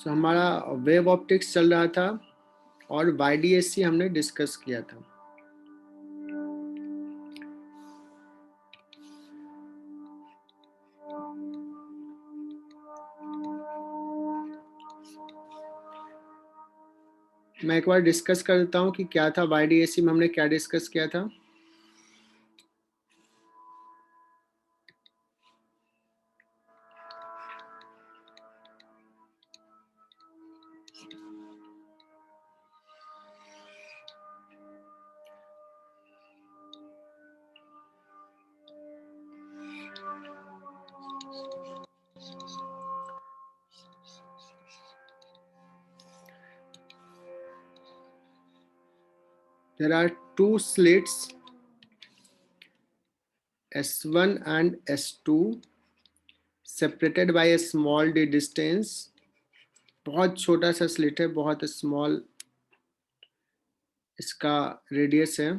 हमारा wave optics चल रहा था और YDAC हमने डिस्कस किया था। मैं एक बार डिस्कस कर देता हूँ कि क्या था YDAC में हमने क्या डिस्कस किया था। There are two slits, S1 and S2, separated by a small d distance. बहुत छोटा सा स्लिट है, बहुत स्मॉल इसका रेडियस है।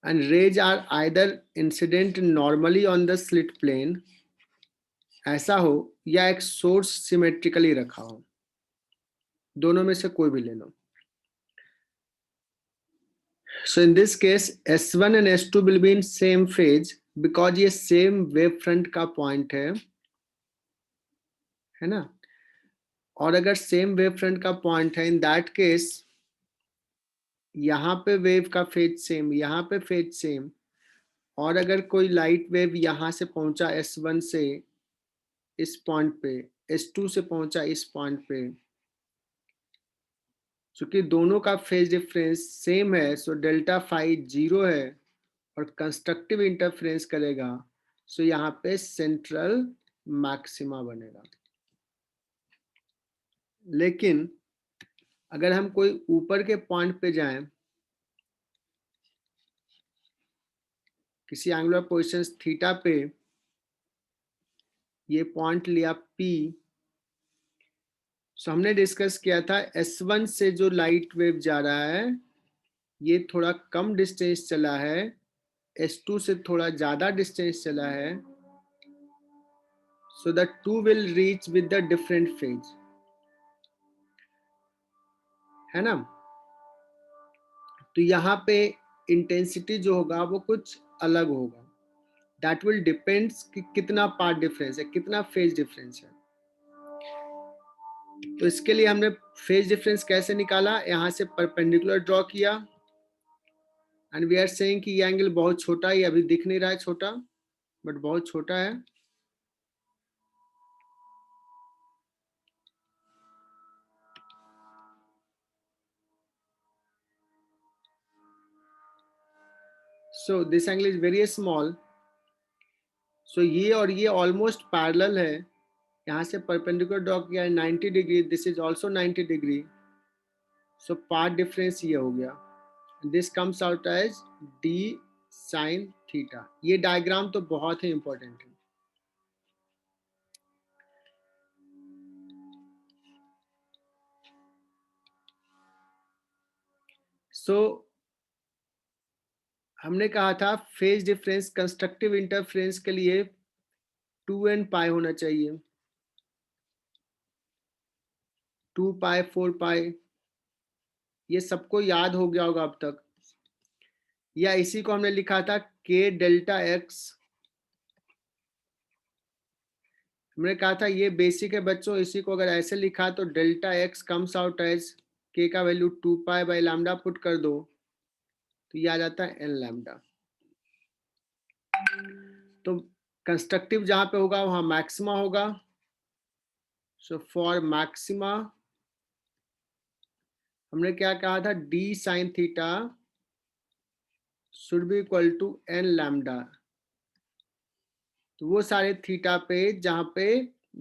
And rays are either incident normally on the slit plane, ऐसा हो, या एक सोर्स सिमेट्रिकली रखा हो, दोनों में से कोई भी ले लो। So in this case S1 and S2 will be in same phase because ये same wave front का point है ना। और अगर सेम वेव फ्रंट का पॉइंट है, इन दैट केस यहाँ पे वेव का फेज सेम, यहाँ पे फेज सेम, और अगर कोई लाइट वेव यहाँ से पहुंचा S1 से इस पॉइंट पे, S2 से पहुंचा इस पॉइंट पे, चूंकि दोनों का फेज डिफरेंस सेम है, सो डेल्टा फाई 0 है और कंस्ट्रक्टिव इंटरफेरेंस करेगा, सो यहाँ पे सेंट्रल मैक्सिमा बनेगा। लेकिन अगर हम कोई ऊपर के पॉइंट पे जाएं, किसी एंगुलर पोजीशन थीटा पे, ये पॉइंट लिया P, सो हमने डिस्कस किया था S1 से जो लाइट वेव जा रहा है ये थोड़ा कम डिस्टेंस चला है, S2 से थोड़ा ज्यादा डिस्टेंस चला है, so the two will reach with the different phase, है ना। तो यहाँ पे इंटेंसिटी जो होगा वो कुछ अलग होगा, दैट विल डिपेंड्स कि कितना पार्ट डिफरेंस है, कितना फेज डिफरेंस है। तो इसके लिए हमने फेज डिफरेंस कैसे निकाला, यहाँ से परपेंडिकुलर ड्रॉ किया, एंड वी आर सेइंग कि ये एंगल बहुत छोटा है, अभी दिख नहीं रहा है छोटा, बट बहुत छोटा है। So this angle is very small, so ये और ये ऑलमोस्ट पैरेलल है, यहाँ से परपेंडिकुलर ड्रॉ किया है 90 degree, this is also 90 degree, so path difference ये हो गया, this comes out as d sin theta. ये डायग्राम तो बहुत ही इंपॉर्टेंट है। सो हमने कहा था फेज डिफरेंस कंस्ट्रक्टिव इंटरफेरेंस के लिए 2n पाई होना चाहिए, 2 पाई 4 पाई, ये सबको याद हो गया होगा अब तक, या इसी को हमने लिखा था k डेल्टा x। हमने कहा था ये बेसिक है बच्चों, इसी को अगर ऐसे लिखा तो delta x comes out as k का value 2 pi by lambda put कर दो तो ये आ जाता है n लैम्डा। तो कंस्ट्रक्टिव जहां पे होगा वहां मैक्सिमा होगा, सो फॉर मैक्सिमा हमने क्या कहा था, d sin theta should be equal to n lambda. तो वो सारे थीटा पे जहां पे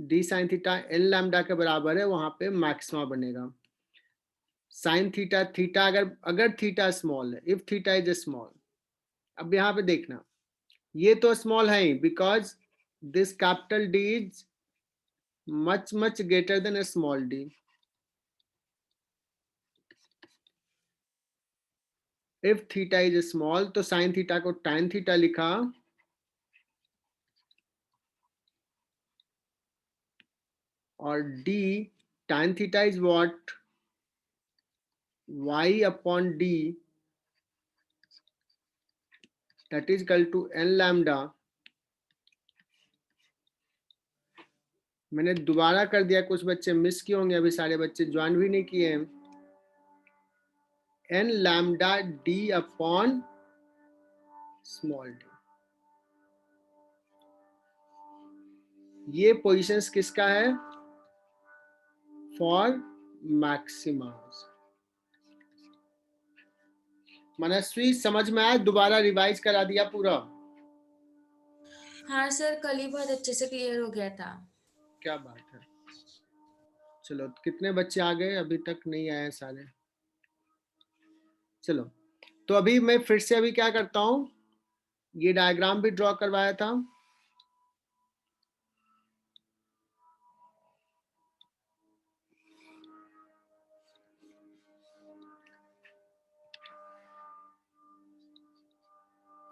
d sin theta n lambda के बराबर है वहां पे मैक्सिमा बनेगा। साइन थीटा, थीटा अगर थीटा स्मॉल है, इफ थीटा इज स्मॉल, अब यहाँ पे देखना ये तो स्मॉल है ही, because this capital D is much greater than a small d। If theta is small तो साइन थीटा को tan थीटा लिखा, और d tan theta is what? y upon d, that is equal to n lambda. मैंने दोबारा कर दिया, कुछ बच्चे मिस किए होंगे, अभी सारे बच्चे ज्वाइन भी नहीं किए हैं. n lambda d upon small d. ये पोजीशंस किसका है? For maxima. मनस्वी समझ में आया? दोबारा रिवाइज करा दिया पूरा. हाँ सर, कल ही बहुत अच्छे से क्लियर हो गया था. क्या बात है. चलो, कितने बच्चे आ गए? अभी तक नहीं आए सारे. चलो, तो अभी मैं फिर से अभी क्या करता हूं, ये डायग्राम भी ड्रॉ करवाया था.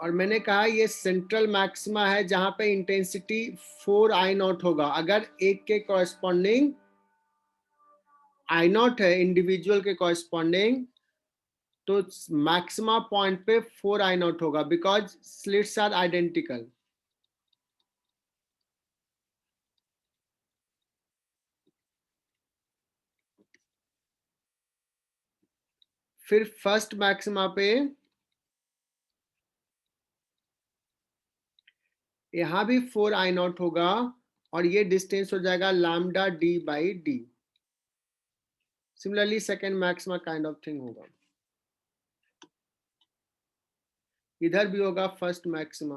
और मैंने कहा ये सेंट्रल मैक्सिमा है जहां पे इंटेंसिटी 4I0 होगा. अगर एक के कॉरेस्पॉन्डिंग I0 है, इंडिविजुअल के कॉरेस्पॉन्डिंग, तो मैक्सिमा पॉइंट पे 4I0 होगा, बिकॉज स्लिट्स आर आइडेंटिकल. फिर फर्स्ट मैक्सिमा पे यहां भी 4I0 होगा, और ये डिस्टेंस हो जाएगा lambda d by D. Similarly second maxima kind of thing होगा. इधर भी होगा फर्स्ट मैक्सिमा,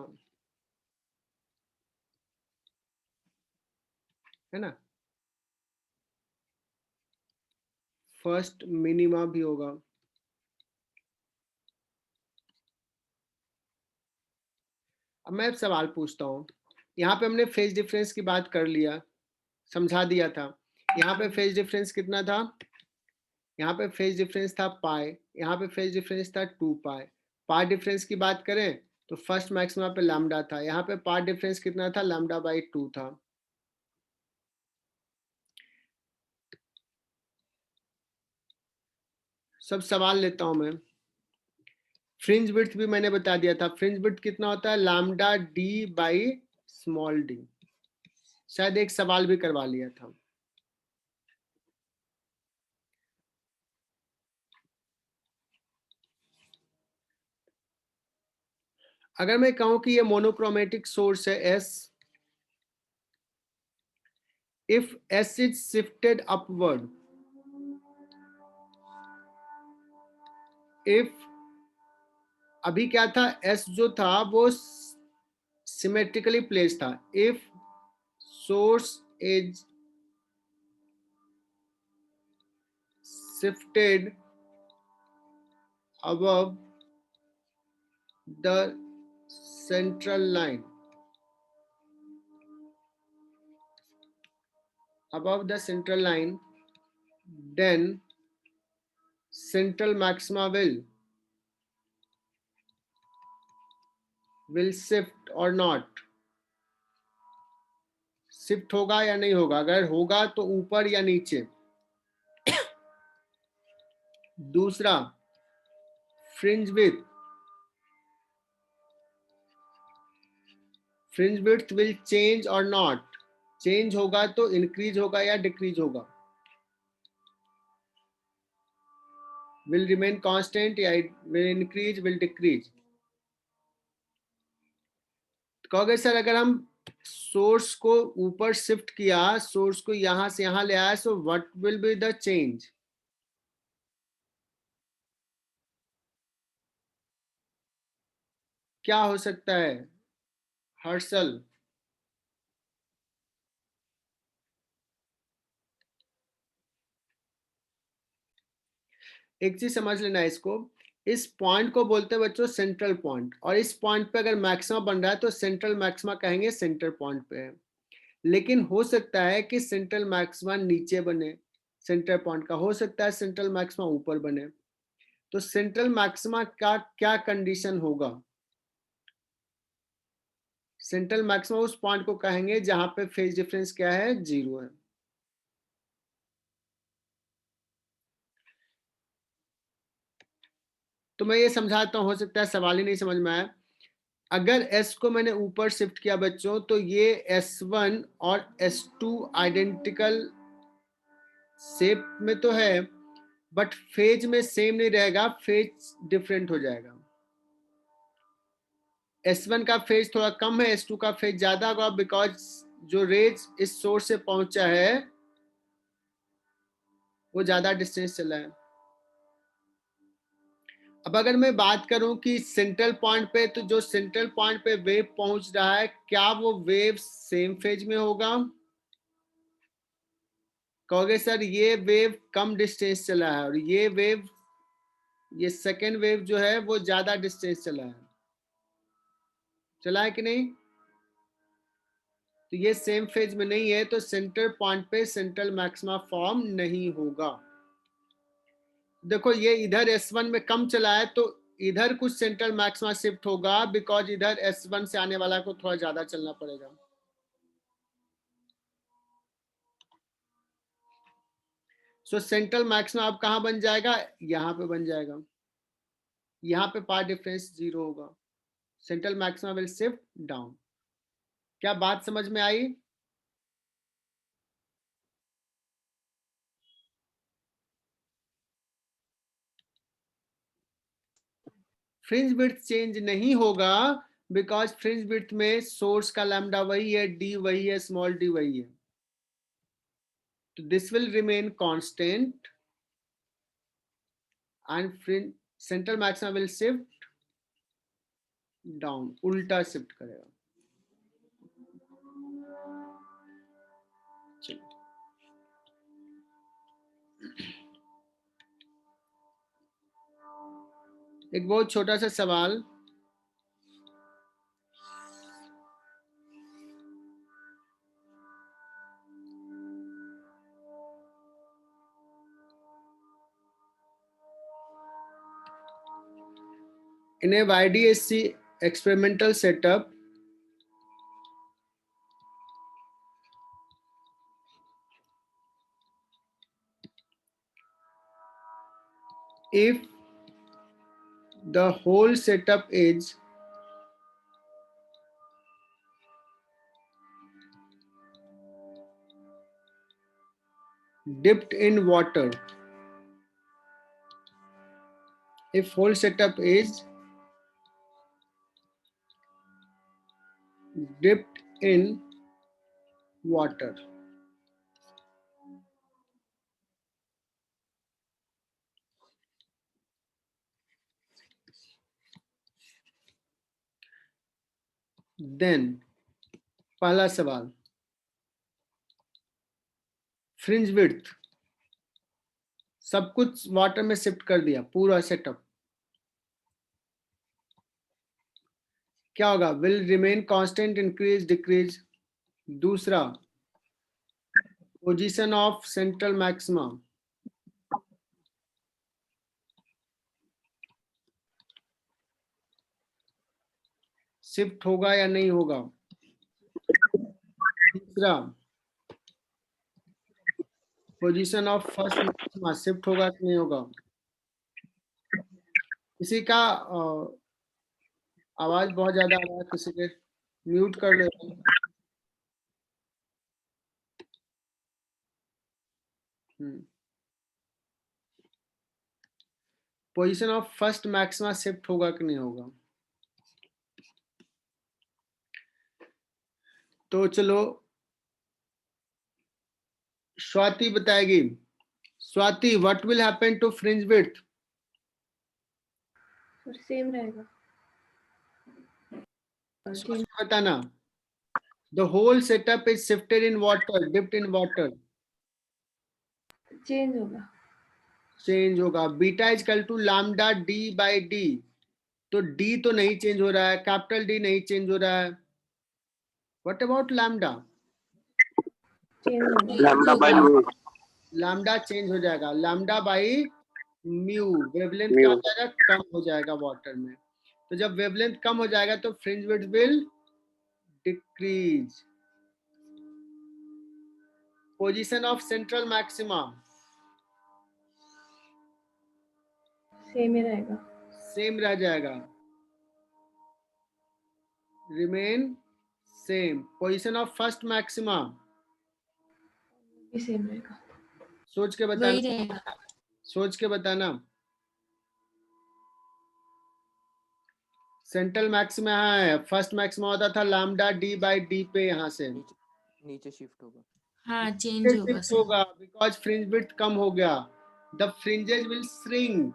है ना. फर्स्ट मिनिमा भी होगा. अब मैं सवाल पूछता हूँ. यहाँ पे हमने फेज डिफरेंस की बात कर लिया, समझा दिया था. यहाँ पे फेज डिफरेंस कितना था? यहाँ पे फेज डिफरेंस था पाई, यहाँ पे फेज डिफरेंस था 2 पाई. पार्ट डिफरेंस की बात करें तो फर्स्ट मैक्सिमा पे लैम्डा था, यहाँ पे पार्ट डिफरेंस कितना था? लैम्डा बाई 2 था. सब सवाल लेता हूं मैं. फ्रिंज विड्थ भी मैंने बता दिया था. फ्रिंज विड्थ कितना होता है? Lambda D by small D. शायद एक सवाल भी करवा लिया था. अगर मैं कहूं कि ये मोनोक्रोमेटिक सोर्स है S, if S is shifted upward, if अभी क्या था, S जो था वो सिमेट्रिकली प्लेस था. if source is shifted above the central line, then central maxima will shift or not. Shift होगा या नहीं होगा? अगर होगा तो ऊपर या नीचे. दूसरा, फ्रिंज विड्थ विल चेंज और नॉट. चेंज होगा तो इंक्रीज होगा या डिक्रीज होगा? will remain constant या will increase, will decrease. कहोगे सर अगर हम सोर्स को ऊपर शिफ्ट किया, सोर्स को यहां से यहां ले आया, so what will be the change? क्या हो सकता है हर्षल? एक चीज समझ लेना इसको, इस पॉइंट को बोलते हैं बच्चों सेंट्रल पॉइंट, और इस पॉइंट पे अगर मैक्सिमा बन रहा है तो सेंट्रल मैक्सिमा कहेंगे सेंटर पॉइंट पे है. लेकिन हो सकता है कि सेंट्रल मैक्सिमा नीचे बने सेंटर पॉइंट का, हो सकता है सेंट्रल मैक्सिमा ऊपर बने. तो सेंट्रल मैक्सिमा का क्या कंडीशन होगा? सेंट्रल मैक्सिमा उस पॉइंट को कहेंगे जहां पे फेज डिफरेंस क्या है? 0 है. तो मैं ये समझाता हूँ, हो सकता है सवाल ही नहीं समझ में आया। अगर S को मैंने ऊपर शिफ्ट किया बच्चों, तो ये S1 और S2 आइडेंटिकल शेप में तो है, बट फेज में सेम नहीं रहेगा, फेज डिफरेंट हो जाएगा। S1 का फेज थोड़ा कम है, S2 का फेज ज्यादा होगा, बिकॉज जो रेज इस सोर्स से पहुंचा है वो ज्यादा डिस्टेंस चला है। अब अगर मैं बात करूं कि सेंट्रल पॉइंट पे, तो जो सेंट्रल पॉइंट पे वेव पहुंच रहा है, क्या वो वेव सेम फेज में होगा? कहोगे सर ये वेव कम डिस्टेंस चला है और ये वेव, ये सेकेंड वेव जो है वो ज्यादा डिस्टेंस चला है, चला है कि नहीं? तो ये सेम फेज में नहीं है, तो सेंट्रल पॉइंट पे सेंट्रल मैक्सिमा फॉर्म नहीं होगा। देखो ये इधर S1 में कम चला है, तो इधर कुछ सेंट्रल मैक्सिमा शिफ्ट होगा, बिकॉज इधर S1 से आने वाला को थोड़ा ज्यादा चलना पड़ेगा। सो सेंट्रल मैक्सिमा अब कहां बन जाएगा? यहां पे बन जाएगा, यहां पे पाथ डिफरेंस 0 होगा, central maxima will shift down. क्या बात समझ में आई? फ्रिंज विड्थ चेंज नहीं होगा, बिकॉज फ्रिंज विड्थ में सोर्स का लैम्डा वही है, डी वही है, स्मॉल डी वही है, तो this will remain constant and fringe central maxima will shift down, उल्टा शिफ्ट करेगा। एक बहुत छोटा सा सवाल, in a YDSC experimental setup, if the whole setup is dipped in water, if whole setup is dipped in water, then पहला सवाल, fringe width सब कुछ वाटर में शिफ्ट कर दिया, पूरा सेटअप, क्या होगा? Will remain constant, increase, decrease? दूसरा, position of central maxima, shift होगा या नहीं होगा? तीसरा, position of first maxima shift होगा कि नहीं होगा? किसी का आवाज बहुत ज्यादा आ रहा है, किसी के म्यूट कर लो। Position of first maxima shift होगा कि नहीं होगा? तो चलो स्वाति बताएगी। Swati, what will happen to fringe width? Same रहेगा। बताना। The whole setup is shifted in water, dipped in water. Change होगा। चेंज होगा। Beta is equal to lambda D by D, तो डी तो नहीं चेंज हो रहा है, कैपिटल डी नहीं चेंज हो रहा है। What about lambda? Lambda by mu, lambda change हो जाएगा, लैम्डा बाई म्यू, वेवलेंथ क्या हो जाएगा? कम हो जाएगा वाटर में। तो जब वेवलेंथ कम हो जाएगा तो fringe width will decrease. Position of central maxima same ही रहेगा। सेम रह जाएगा, remain same. Position of first maxima भी सेम रहेगा, सोच के वही बताना, रहेगा। सोच के बताना। सेंट्रल मैक्सिमा यहाँ है, फर्स्ट मैक्सिमा होता था लैम्डा डी बाई डी पे, यहाँ से नीचे शिफ्ट होगा। हाँ चेंज होगा शिफ्ट सर। होगा बिकॉज फ्रिंज विड्थ कम हो गया। द फ्रिंजेस विल श्रिंक,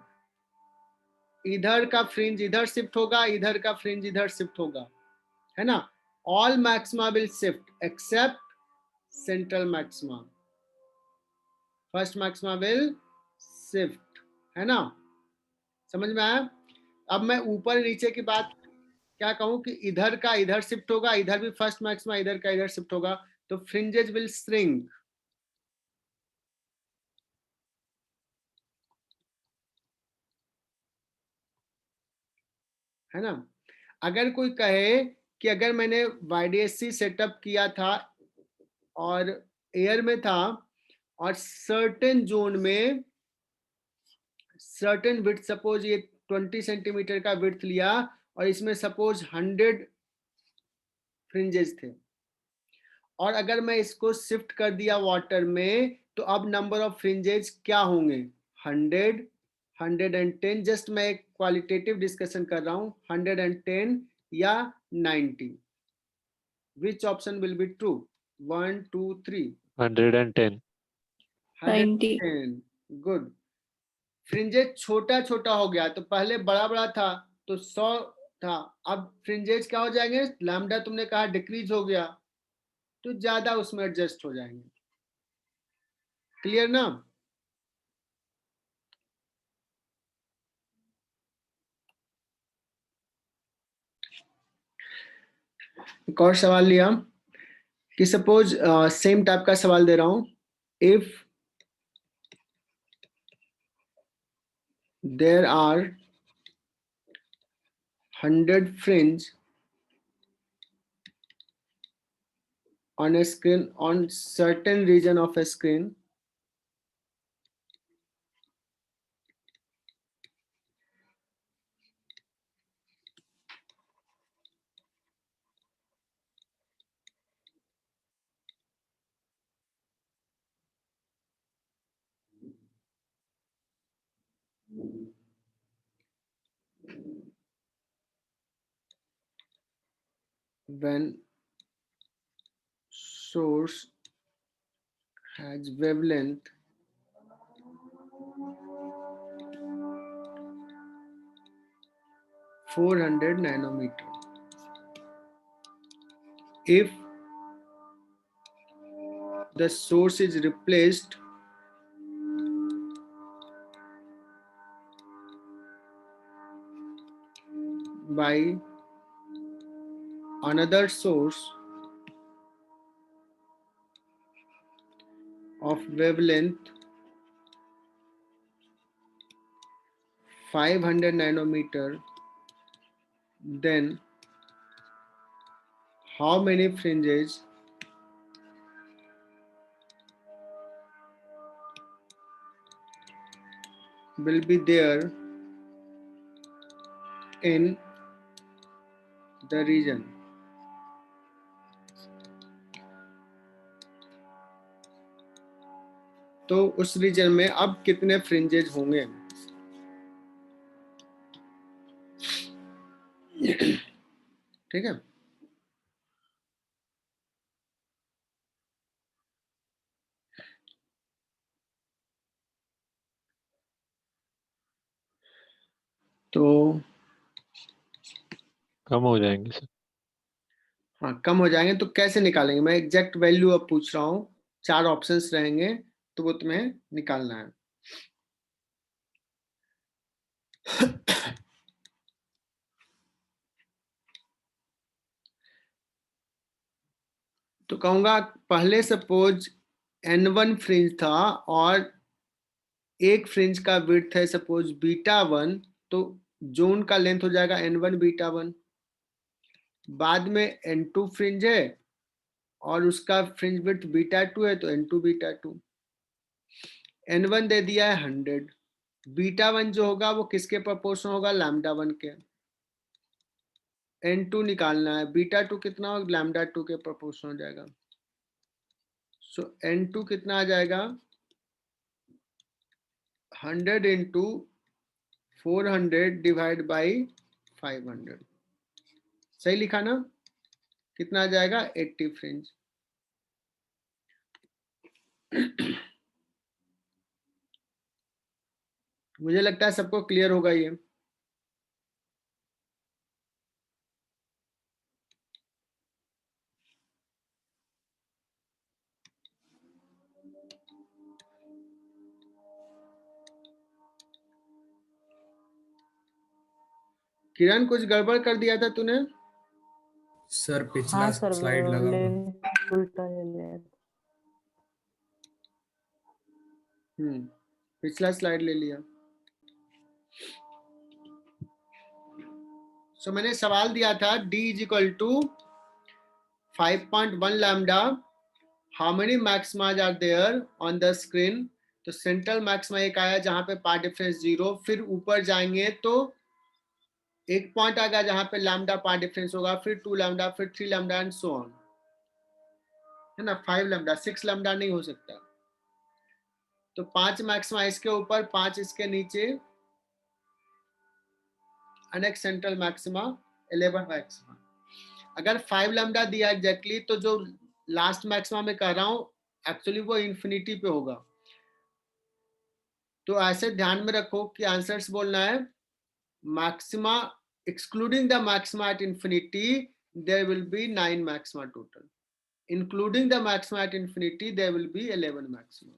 इधर का फ्रिंज इधर शिफ्ट होगा, इधर का फ्रिंज इधर शिफ्ट होगा, है ना। All maxima will shift except central maxima, first maxima will shift, है ना। समझ में आया। अब मैं ऊपर नीचे की बात क्या कहूं कि इधर का इधर शिफ्ट होगा, इधर भी फर्स्ट मैक्सिमा इधर का इधर शिफ्ट होगा, तो फ्रिंजेस विल श्रिंक। है ना। अगर कोई कहे कि अगर मैंने YDSC सेटअप किया था और एयर में था और सर्टेन जोन में सर्टेन विड्थ, सपोज ये 20 सेंटीमीटर का विड्थ लिया और इसमें सपोज 100 फ्रिंजेस थे, और अगर मैं इसको शिफ्ट कर दिया वाटर में, तो अब नंबर ऑफ फ्रिंजेस क्या होंगे, 100, 110। जस्ट मैं एक क्वालिटेटिव डिस्कशन कर रहा हूं, 110 या 90, which option will be true, 1 2 3? 110. 110, good. Fringes छोटा छोटा हो गया, तो पहले बड़ा बड़ा था तो 100 था, अब फ्रिंजेज क्या हो जाएंगे, लैम्डा तुमने कहा डिक्रीज हो गया, तो ज्यादा उसमें एडजस्ट हो जाएंगे। क्लियर ना। एक और सवाल लिया कि सपोज सेम टाइप का सवाल दे रहा हूं, if there are 100 fringe on a screen, on certain region of a screen, when source has wavelength (400 nanometer), if the source is replaced by another source of wavelength 500 nanometer, then how many fringes will be there in the region? तो उस reason में अब कितने fringes होंगे। ठीक है। तो कम हो जाएंगे सर। हाँ कम हो जाएंगे, तो कैसे निकालेंगे, मैं एग्जैक्ट वैल्यू अब पूछ रहा हूँ, 4 ऑप्शंस रहेंगे तो वो तुम्हें निकालना है। तो कहूंगा पहले सपोज N1 फ्रिंज था और एक फ्रिंज का विड्थ है सपोज β1, तो जोन का लेंथ हो जाएगा N1 β1। बाद में N2 फ्रिंज है और उसका फ्रिंज विड्थ β2 है, तो N2 β2। N1 दे दिया है 100, बीटा 1 जो होगा वो किसके प्रोपोर्शन होगा, लैम्डा 1 के। n2 निकालना है, बीटा 2 कितना होगा, लैम्डा 2 के प्रोपोर्शन हो जाएगा। सो n2 कितना आ जाएगा, 100 इंटू 400 डिवाइड बाई 500। सही लिखा ना, कितना आ जाएगा, 80 फ्रेंड्स। मुझे लगता है सबको क्लियर होगा ये। किरण कुछ गड़बड़ कर दिया था तूने? सर पिछला हाँ सर, स्लाइड लगा हुआ। उल्टा ले लिया। पिछला स्लाइड ले लिया। सो मैंने सवाल दिया था d is equal to 5.1 lambda, how many maximas are there on the screen. तो सेंट्रल मैक्सिमा एक आया जहां पे पार्ट डिफरेंस 0, फिर ऊपर जाएंगे तो एक पॉइंट आएगा जहां पे लैम्डा पार्ट डिफरेंस होगा, फिर 2 लैम्डा, फिर 3 लैम्डा एंड सो ऑन, है ना। 5 लैम्डा, 6 लैम्डा नहीं हो सकता। तो 5 मैक्सिमा इसके ऊपर, 5 इसके नीचे, नेक्स्ट सेंट्रल मैक्सिमा 11 मैक्सिमा। अगर 5 लैम्डा दिया एग्जैक्टली तो जो लास्ट मैक्सिमा में कह रहा हूं एक्चुअली वो इंफिनिटी पे होगा। तो ऐसे ध्यान में रखो कि आंसर्स बोलना है maxima excluding the maxima at infinity there will be 9 maxima total, including the maxima at infinity there will be 11 maxima.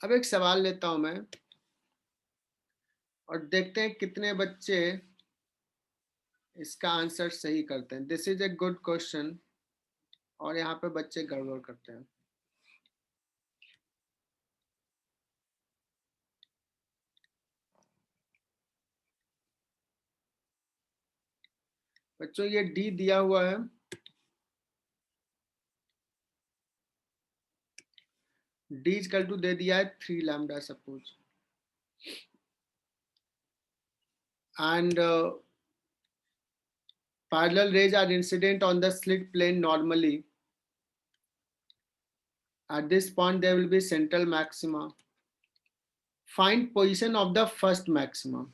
अब एक सवाल लेता हूं मैं और देखते हैं कितने बच्चे इसका आंसर सही करते हैं। This is a good question और यहाँ पे बच्चे गड़बड़ करते हैं। बच्चों ये डी दिया हुआ है, डी इक्वल टू दे दिया है 3 lambda suppose, and parallel rays are incident on the slit plane normally. At this point there will be central maxima. Find position of the first maxima.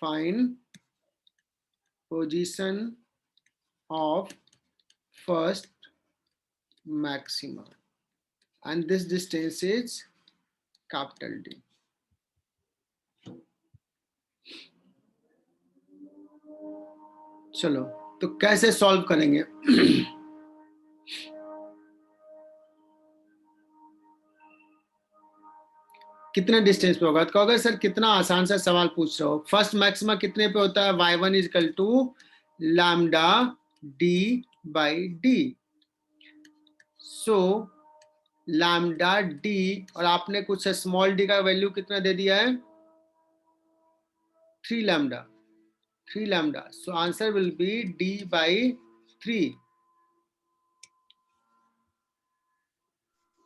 Find position of first maxima, and this distance is capital D. चलो तो कैसे solve करेंगे? कितने distance पे होगा? तो कहोगे sir कितना आसान सा सवाल पूछ रहे हो। फर्स्ट मैक्सिमा कितने पे होता है? y1 is equal to lambda d by d। So lambda d और आपने कुछ स्मॉल d का वैल्यू कितना दे दिया है? 3 lambda, 3 lambda. So answer will be d by 3।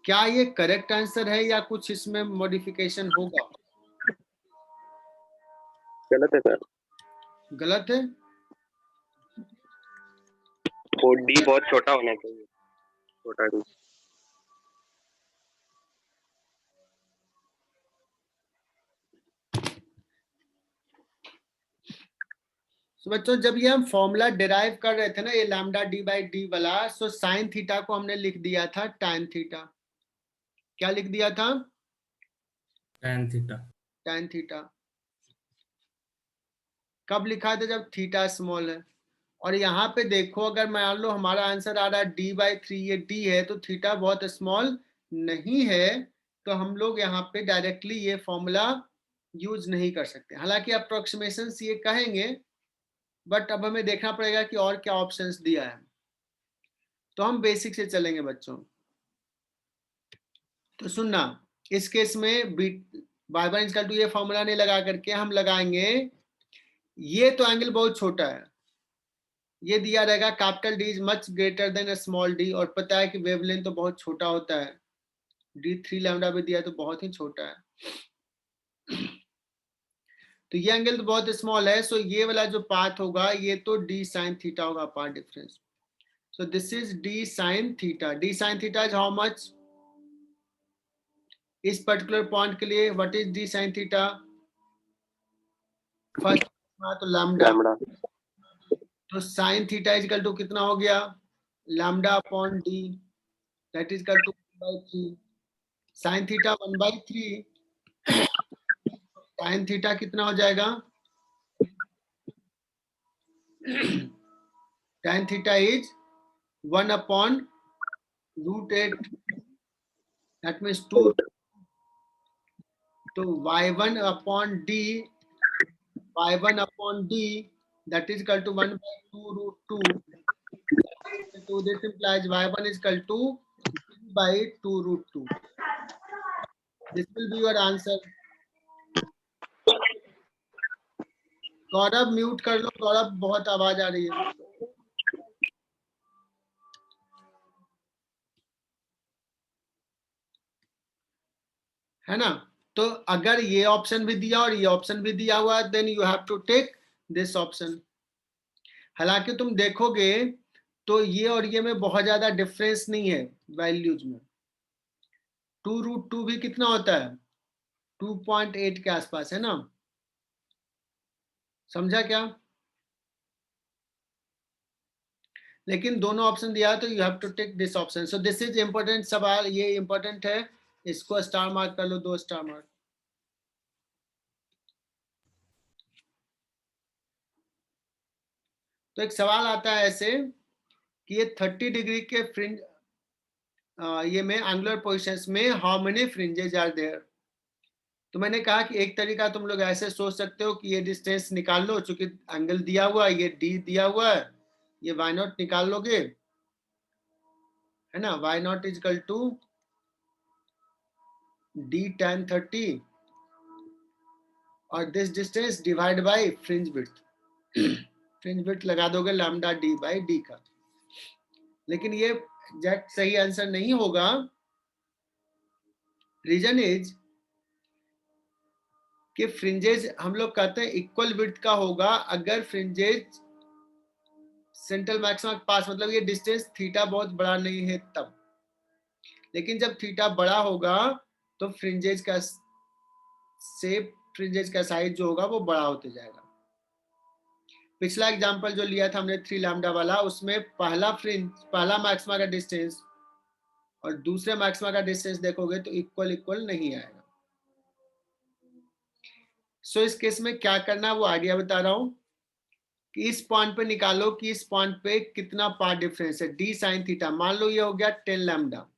क्या ये करेक्ट आंसर है या कुछ इसमें मॉडिफिकेशन होगा? गलत है सर। गलत है? वो डी बहुत छोटा होना चाहिए, छोटा डी। तो बच्चों जब ये हम फॉर्मूला डिराइव कर रहे थे ना, ये लैम्डा डी बाई डी वाला, सो साइन थीटा को हमने लिख दिया था टैन थीटा। क्या लिख दिया था? Tan theta. टैन थीटा कब लिखा था? जब थीटा स्मॉल है। और यहाँ पे देखो अगर मान लो हमारा आंसर आ रहा है डी बाई 3, ये डी है तो थीटा बहुत स्मॉल नहीं है, तो हम लोग यहाँ पे डायरेक्टली ये फॉर्मूला यूज नहीं कर सकते। हालांकि अप्रोक्सीमेशन ये कहेंगे, बट अब हमें देखना पड़ेगा कि और क्या ऑप्शंस दिया है। तो हम बेसिक से चलेंगे बच्चों। तो सुनना, इस केस में y1 इक्वल टू ये फॉर्मूला नहीं लगा करके हम लगाएंगे, ये तो एंगल बहुत छोटा है ये दिया रहेगा capital D is much greater then a small D, और पता है कि वेवलेंथ तो बहुत छोटा होता है, डी 3 लैम्डा भी दिया है तो बहुत ही छोटा है, तो ये एंगल तो बहुत स्मॉल है, सो ये वाला जो पाथ होगा ये तो डी साइन थीटा होगा path difference. So this is D sine theta. D sine theta is how much इस पर्टिकुलर पॉइंट के लिए? What is D sine theta? First तो लैम्डा, लैम्बडा तो sine theta is equal to कितना हो गया? Lambda upon D, that is equal to 1/3। Sine theta 1/3, sine theta कितना हो जाएगा? tan theta is 1/√8, that means 2, तो y1 upon d that is equal to 1/2√2, so this implies y1 is equal to 3/2√2. This will be your answer. Gaurav mute कर लो, गौरव बहुत आवाज आ रही है। है ना? तो अगर ये ऑप्शन भी दिया और ये ऑप्शन भी दिया हुआ है, then you have to take this option. हालांकि तुम देखोगे तो ये और ये में बहुत ज्यादा डिफरेंस नहीं है वैल्यूज में। 2√2 भी कितना होता है? 2.8 के आसपास, है ना? समझा क्या? लेकिन दोनों ऑप्शन दिया तो you have to take this option. So this is important सवाल, ये इंपॉर्टेंट है, इसको स्टार मार्क कर लो, 2 स्टार मार्क। तो एक सवाल आता है ऐसे कि ये 30 डिग्री के फ्रिंज, ये में एंगुलर पोजीशंस में how many fringes are there. तो मैंने कहा कि एक तरीका तुम लोग ऐसे सोच सकते हो कि ये डिस्टेंस निकाल लो, चूंकि एंगल दिया हुआ है, ये डी दिया हुआ है, ये y0 निकाल लोगे, है ना? y0 is equal to d tan 30 और this distance divide by fringe width. Fringe width लगा दोगे लैम्डा डी बाय डी का। लेकिन ये एग्जैक्ट सही आंसर नहीं होगा। रीजन इज कि फ्रिंजेज हम लोग कहते हैं इक्वल विड्थ का होगा अगर फ्रिंजेज सेंट्रल मैक्सिमा के पास, मतलब ये डिस्टेंस थीटा बहुत बड़ा नहीं है तब। लेकिन जब थीटा बड़ा होगा तो फ्रिंजेज का शेप, फ्रिंजेज का साइज जो होगा वो बड़ा होते जाएगा। पिछला एग्जांपल जो लिया था हमने 3 लैम्डा वाला, उसमें पहला मैक्सिमा का डिस्टेंस और दूसरे मैक्सिमा का डिस्टेंस देखोगे तो इक्वल नहीं आएगा। सो इस केस में क्या करना वो आइडिया बता रहा हूं कि इस पॉइंट पे निकालो कि इस पॉइंट पे कितना पाथ डिफरेंस है। डी साइन थीटा मान लो ये हो गया 10 लैम्डा,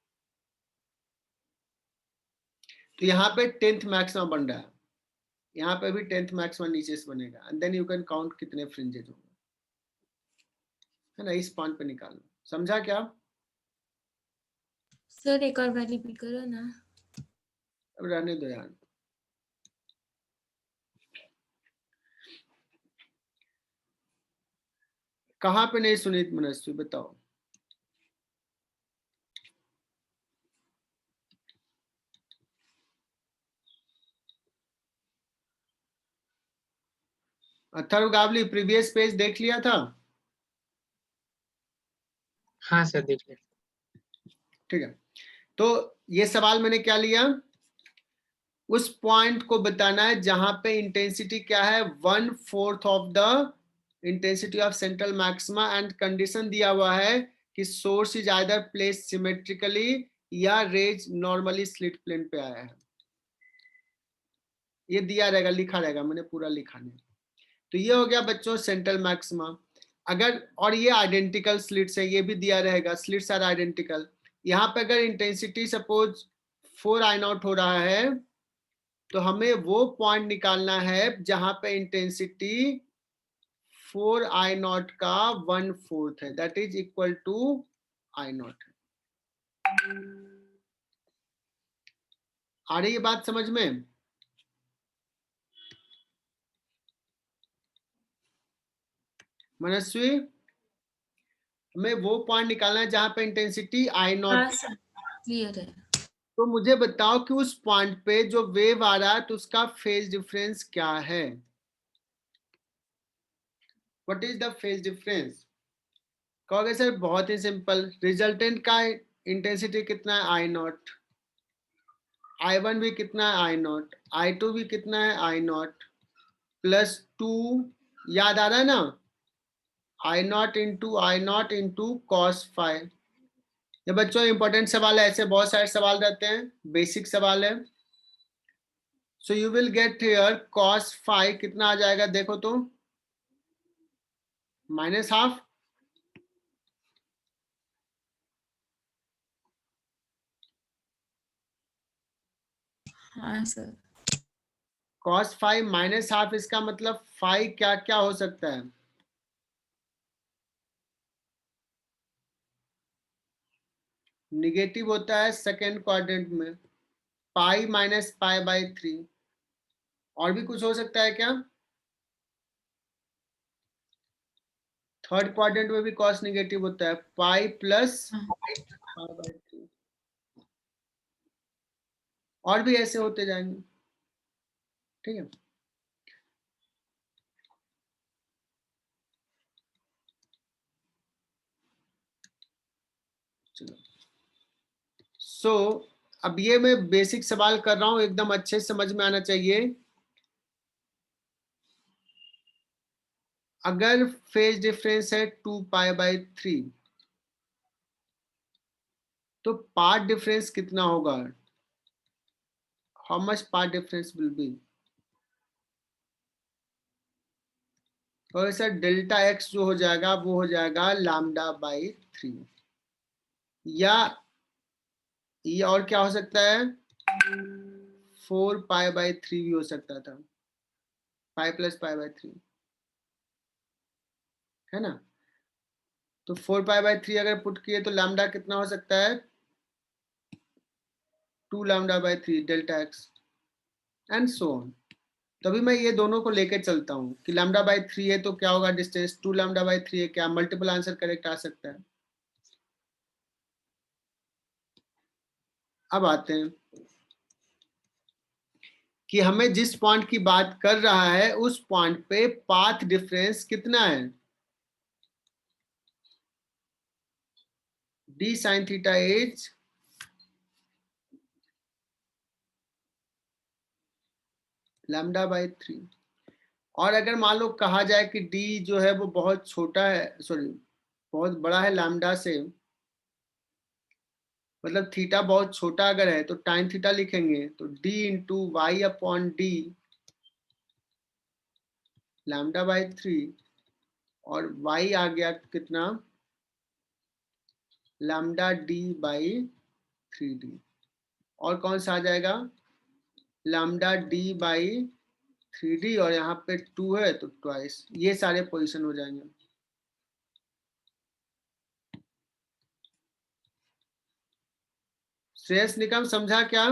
तो यहाँ पे 10th मैक्सिमा बन रहा है, यहाँ पे भी 10th मैक्सिमा नीचे से बनेगा, and then you can count कितने फ्रिंजेस होंगे, है ना? इस पॉइंट पे निकालो। समझा क्या? सर एक और वाली भी करो ना। अब रहने दो यार। कहाँ पे नहीं सुनी मनस्वी, बताओ। अथर्व गावली प्रीवियस पेज देख लिया था? हाँ सर देख लिया। ठीक है, तो ये सवाल मैंने क्या लिया, उस पॉइंट को बताना है जहां पे इंटेंसिटी क्या है, 1/4 of the intensity of central maxima, and condition दिया हुआ है कि source is either place symmetrically या रेज नॉर्मली स्लिट प्लेन पे आया है। ये दिया रहेगा, लिखा रहेगा, मैंने पूरा लिखा नहीं। तो ये हो गया बच्चों सेंट्रल मैक्सिमा। अगर, और ये आइडेंटिकल स्लिट्स है, ये भी दिया रहेगा, स्लिट्स आर आइडेंटिकल। यहाँ पे अगर इंटेंसिटी सपोज 4I0 हो रहा है तो हमें वो पॉइंट निकालना है जहां पे इंटेंसिटी 4I0 का 1/4 है, that is equal to I0। आ रही है बात समझ में? मनस्वी हमें वो पॉइंट निकालना है जहां पे इंटेंसिटी आई हाँ नॉट। सर क्लियर है। तो मुझे बताओ कि उस पॉइंट पे जो वेव आ रहा है तो उसका फेज डिफरेंस क्या है? What is the phase difference? कहोगे सर बहुत ही सिंपल, रिजल्टेंट का इंटेंसिटी कितना है आई नॉट, I1 भी कितना है आई नॉट, I2 भी कितना है आई नॉट प्लस 2, याद आ रहा है ना, आई नॉट इंटू कॉस फाइव। ये बच्चों इंपॉर्टेंट सवाल है, ऐसे बहुत सारे सवाल रहते हैं, बेसिक सवाल है। So you will get here cos five कितना आ जाएगा देखो तो, -12। हाँ सर कॉस फाइव -12, इसका मतलब फाइव क्या क्या हो सकता है? निगेटिव होता है सेकेंड क्वाड्रेंट में, पाई माइनस पाई बाई 3। और भी कुछ हो सकता है क्या? थर्ड क्वाड्रेंट में भी कॉस निगेटिव होता है, पाई प्लस हाँ। Pi by 3। और भी ऐसे होते जाएंगे, ठीक है। चलो सो अब ये मैं बेसिक सवाल कर रहा हूं, एकदम अच्छे से समझ में आना चाहिए। अगर फेज डिफरेंस है 2 पाई बाई 3 तो पाथ डिफरेंस कितना होगा? How much path difference will be? और सर डेल्टा एक्स जो हो जाएगा वो हो जाएगा लैम्डा बाई 3, या ये और क्या हो सकता है, 4 पाई बाई 3 भी हो सकता था, पाई प्लस पाई बाई 3, है ना। तो 4 पाई बाई 3 अगर पुट किए तो लैम्डा कितना हो सकता है, 2 lambda by 3 delta x and so on. तभी मैं ये दोनों को लेके चलता हूँ कि लैम्डा बाई 3 है तो क्या होगा डिस्टेंस, 2 लैम्डा बाई 3 है, क्या मल्टीपल आंसर करेक्ट आ सकता है। अब आते हैं कि हमें जिस पॉइंट की बात कर रहा है उस पॉइंट पे पाथ डिफरेंस कितना है, D sine theta is lambda by 3। और अगर मान लो कहा जाए कि डी जो है वो बहुत छोटा है, सॉरी बहुत बड़ा है लैम्डा से, मतलब थीटा बहुत छोटा अगर है तो टाइन थीटा लिखेंगे तो D into Y upon D lambda by 3, और y आ गया कितना, लैम्डा डी बाई 3d। और कौन सा आ जाएगा, लैम्डा डी बाई 3d, और यहाँ पे 2 है तो ट्वाइस, ये सारे पोजीशन हो जाएंगे। श्रेयस निकम समझा क्या?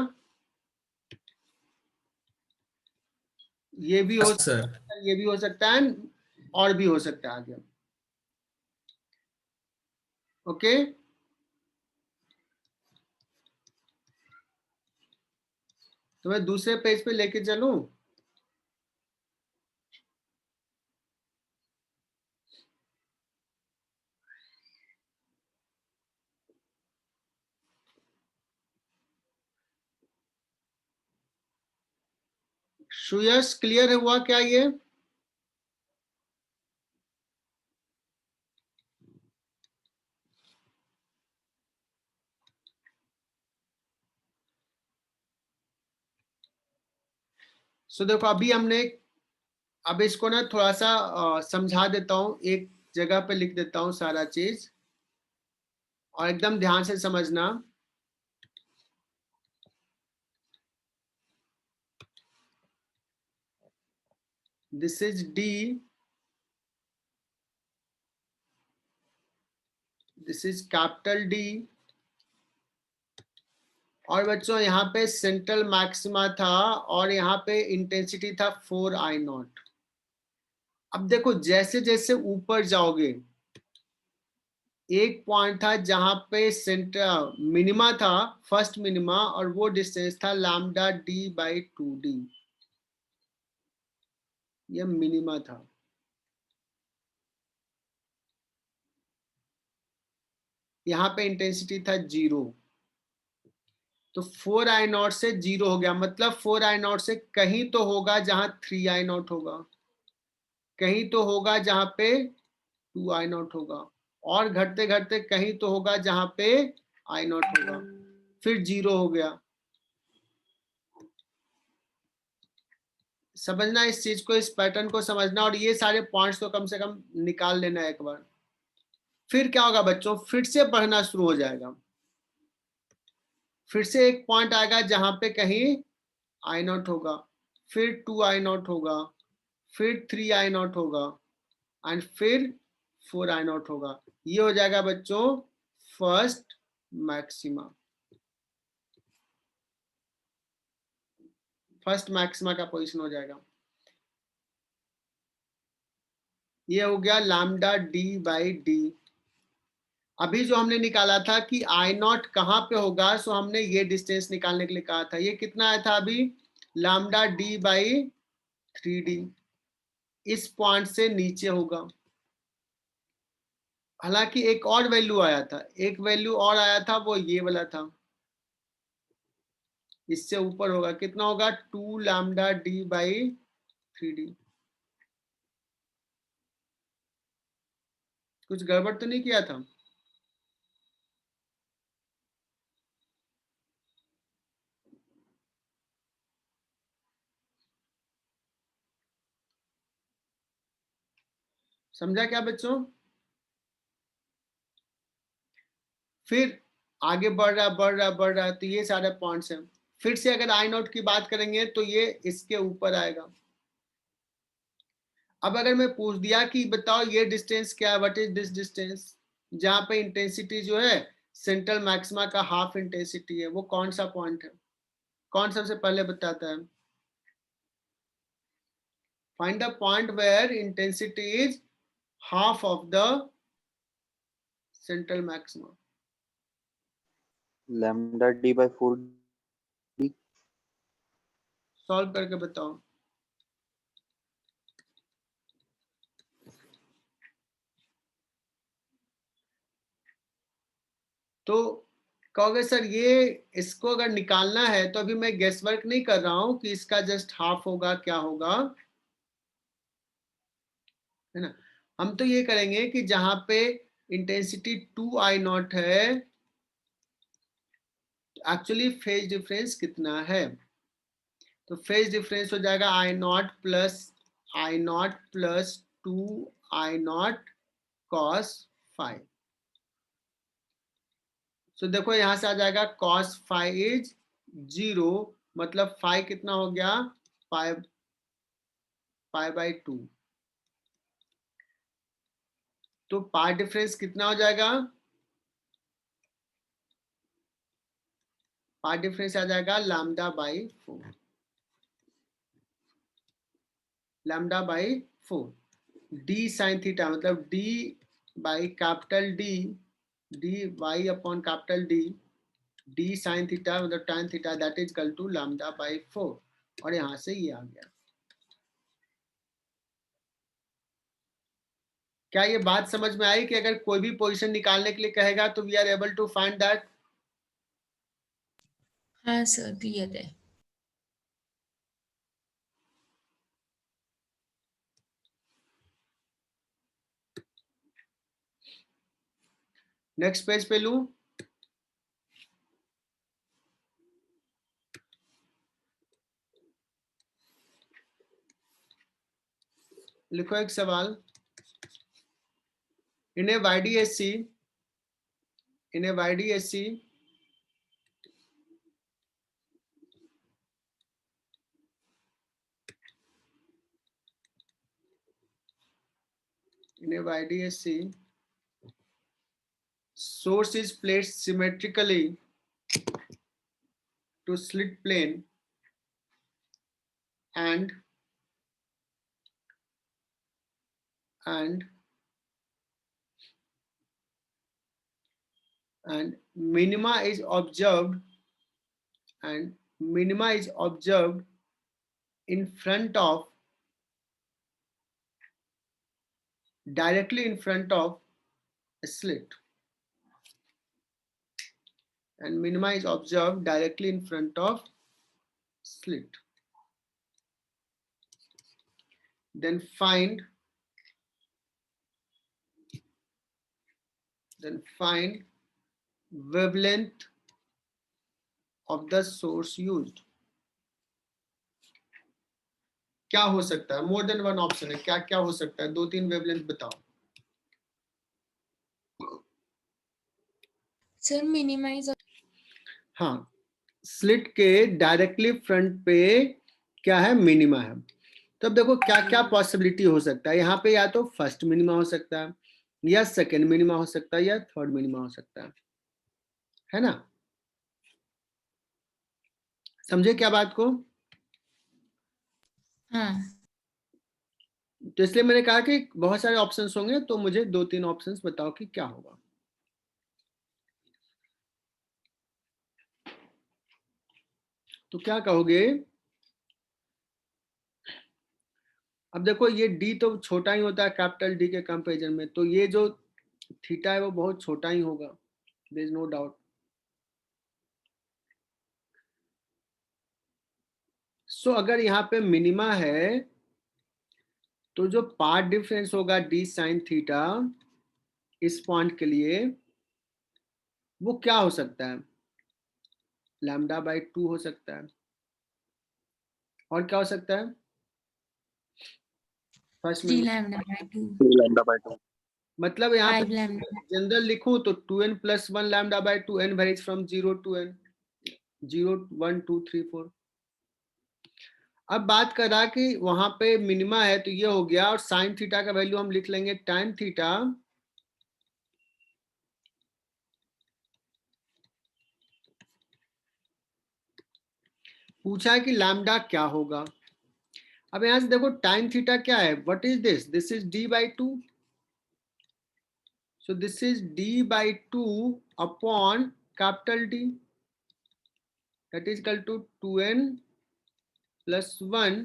ये भी हो सकता सर है, ये भी हो सकता है, और भी हो सकता है आगे। ओके तो मैं दूसरे पेज पे लेके चलूं। श्रेयस क्लियर हुआ क्या ये? सो देखो अभी हमने, अब इसको ना थोड़ा सा समझा देता हूँ, एक जगह पे लिख देता हूँ सारा चीज, और एकदम ध्यान से समझना। This is D, this is capital D, और बच्चों यहाँ पे सेंट्रल मैक्सिमा था और यहाँ पे इंटेंसिटी था 4I0। अब देखो जैसे जैसे ऊपर जाओगे एक पॉइंट था जहां पे सेंटर मिनिमा था, फर्स्ट मिनिमा, और वो डिस्टेंस था लैम्डा डी बाई 2d, ये मिनिमा था। यहाँ पे इंटेंसिटी था 0, तो 4I0 से 0 हो गया, मतलब 4I0 से कहीं तो होगा जहां 3I0 होगा, कहीं तो होगा जहां पे 2I0 होगा, और घटते घटते कहीं तो होगा जहां पे I0 होगा, फिर 0 हो गया। समझना इस चीज को, इस पैटर्न को समझना, और ये सारे पॉइंट्स तो कम से कम निकाल लेना एक बार। फिर क्या होगा बच्चों, फिर से बढ़ना शुरू हो जाएगा, फिर से एक पॉइंट आएगा जहां पे कहीं I0 होगा, फिर 2I0 होगा, फिर 3I0 होगा, एंड फिर 4I0 होगा। ये हो जाएगा बच्चों फर्स्ट मैक्सिमा, फर्स्ट मैक्सिमा का पोजीशन हो जाएगा। ये हो गया लैम्डा डी बाई डी। अभी जो हमने निकाला था कि I0 कहाँ पे होगा, सो हमने ये डिस्टेंस निकालने के लिए कहा था। ये कितना आया था अभी, लैम्डा डी बाई 3d, इस पॉइंट से नीचे होगा। हालांकि एक और वैल्यू आया था, एक वैल्यू और आया था, वो ये वाला था, इससे ऊपर होगा। कितना होगा, 2 लैम्डा डी बाई 3d। कुछ गड़बड़ तो नहीं किया था? समझा क्या बच्चों? फिर आगे बढ़ रहा बढ़ रहा बढ़ रहा, तो ये सारे पॉइंट्स हैं। फिर से अगर I0 की बात करेंगे तो ये इसके ऊपर आएगा। अब अगर मैं पूछ दिया कि बताओ ये डिस्टेंस क्या है, व्हाट इज दिस डिस्टेंस, जहां पे इंटेंसिटी जो है सेंट्रल मैक्सिमा का हाफ इंटेंसिटी है, वो कौन सा पॉइंट है? कौन सबसे पहले बताता है? Find the point where intensity is half of the central maxima. lambda d by 4d. Solve करके बताओ। तो कहोगे सर ये इसको अगर निकालना है तो अभी मैं गेस वर्क नहीं कर रहा हूं कि इसका जस्ट हाफ होगा क्या होगा, है ना। हम तो ये करेंगे कि जहां पे इंटेंसिटी 2I0 है, एक्चुअली फेज डिफरेंस कितना है, तो फेज डिफरेंस हो जाएगा I0 plus 2I0 cos phi। तो देखो यहां से आ जाएगा cos phi इज 0, मतलब phi कितना हो गया, पाई बाई 2। तो पार्ट डिफरेंस कितना हो जाएगा, पार्ट डिफरेंस आ जाएगा lambda by 4, lambda by 4। D sine theta मतलब d by capital D, d y upon capital D, d sine theta मतलब tan theta, that is equal to lambda by 4, और यहां से ये आ गया। क्या ये बात समझ में आई कि अगर कोई भी पोजीशन निकालने के लिए कहेगा तो we are able to find that? हाँ सर, क्लियर है। नेक्स्ट पेज पे लू, लिखो एक सवाल। इन ए YDSC, in a YDSC source is placed symmetrically to slit plane and and minima is observed in front of, directly in front of a slit, and minima is observed directly in front of slit. Then find wavelength of the source used. क्या हो सकता है? More than one option है, क्या क्या हो सकता है? 2-3 वेवलेंथ बताओ. सर मिनिमाइज हाँ, स्लिट के डायरेक्टली फ्रंट पे क्या है? मिनिमा है. तो अब देखो क्या क्या पॉसिबिलिटी हो सकता है. यहाँ पे या तो फर्स्ट मिनिमा हो सकता है, या सेकेंड मिनिमा हो सकता है, या थर्ड मिनिमा हो सकता है ना? समझे क्या बात को? हाँ तो इसलिए मैंने कहा कि बहुत सारे ऑप्शंस होंगे, तो मुझे 2-3 ऑप्शंस बताओ कि क्या होगा. तो क्या कहोगे? अब देखो ये डी तो छोटा ही होता है कैपिटल डी के कंपैरिजन में, तो ये जो थीटा है वो बहुत छोटा ही होगा, देयर इज नो डाउट. सो अगर यहाँ पे मिनिमा है तो जो पार्ट डिफरेंस होगा डी साइन थीटा इस पॉइंट के लिए, वो क्या हो सकता है? लैम्डा बाई 2 हो सकता है. और क्या हो सकता है? फर्स्ट 3 में लैम्डा बाय 2 lambda by 2. मतलब यहाँ 5 पे लैम्डा जनरल लिखूं तो 2n plus 1 lambda by 2, n varies from 0 to n, 0 1 2 3 4. अब बात कर रहा कि वहां पे मिनिमा है तो ये हो गया, और साइन थीटा का वैल्यू हम लिख लेंगे tan थीटा पूछा है कि लैम्डा क्या होगा. अब यहां से देखो टाइम थीटा क्या है? What is this? This is d by 2. So this is d by 2 upon capital D, that is equal to 2n plus 1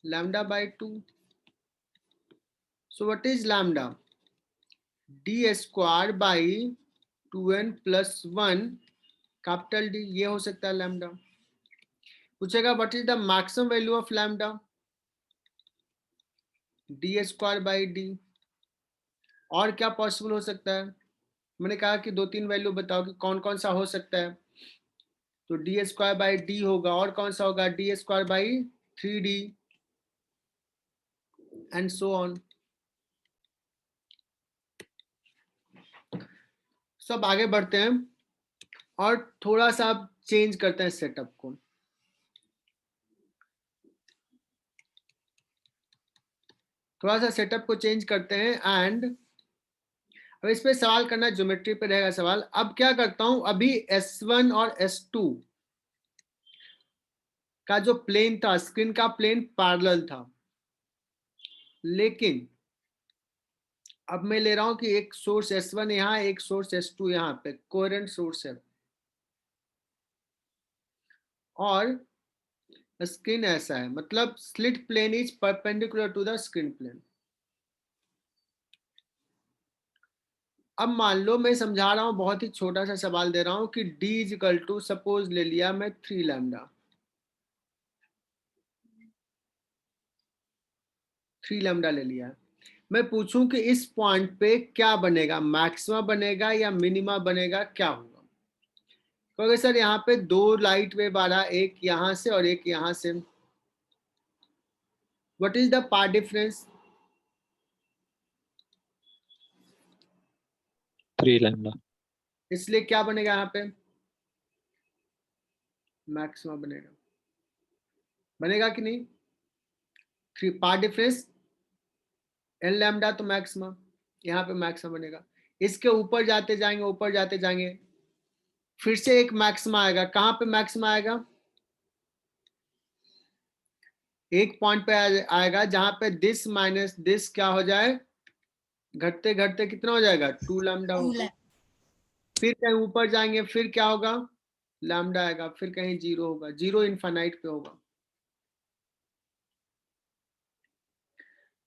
lambda by 2. So what is lambda? d square by 2n plus 1 capital D, ये हो सकता है lambda. पूछेगा what is the maximum value of lambda? d square by d. और क्या possible हो सकता है? मैंने कहा कि 2-3 वैल्यू बताओ कि कौन कौन सा हो सकता है. तो डी स्क्वायर बाई डी होगा, और कौन सा होगा? D square by 3d and so on. सब आगे बढ़ते हैं और थोड़ा सा चेंज करते हैं सेटअप को. थोड़ा सा सेटअप को चेंज करते हैं एंड अब इस पे सवाल करना, ज्योमेट्री पे रहेगा सवाल. अब क्या करता हूं, अभी S1 और S2 का जो प्लेन था, स्क्रीन का प्लेन पैरेलल था, लेकिन अब मैं ले रहा हूं कि एक सोर्स S1 यहाँ, एक सोर्स S2 यहाँ पे कोहेरेंट सोर्स है, और स्क्रीन ऐसा है, मतलब slit plane is perpendicular to the screen plane. अब मान लो मैं समझा रहा हूं, बहुत ही छोटा सा सवाल दे रहा हूं कि d is equal to, suppose ले लिया मैं 3 लैम्डा, 3 लैम्डा ले लिया. मैं पूछूं कि इस पॉइंट पे क्या बनेगा? मैक्सिमा बनेगा या मिनिमा बनेगा? क्या होगा? क्योंकि सर यहाँ पे 2 लाइट वेव आ रहा है, एक यहां से और एक यहां से. What is the path difference? 3 lambda. इसलिए क्या बनेगा यहाँ पे? मैक्सिमा बनेगा. बनेगा कि नहीं? 3 पार्ट डिफरेंस एन लैम्डा, तो मैक्सिमा, यहाँ पे मैक्सिमा बनेगा. इसके ऊपर जाते जाएंगे, ऊपर जाते जाएंगे, फिर से एक मैक्सिमा आएगा. कहाँ पे मैक्सिमा आएगा? एक पॉइंट पे आएगा जहां पे दिस माइनस दिस क्या हो जाए, घटते घटते कितना हो जाएगा? 2 लैम्डा हो. फिर कहीं ऊपर जाएंगे, फिर क्या होगा, लैम्डा आएगा, फिर कहीं 0 होगा, 0 इनफाइनाइट पे होगा।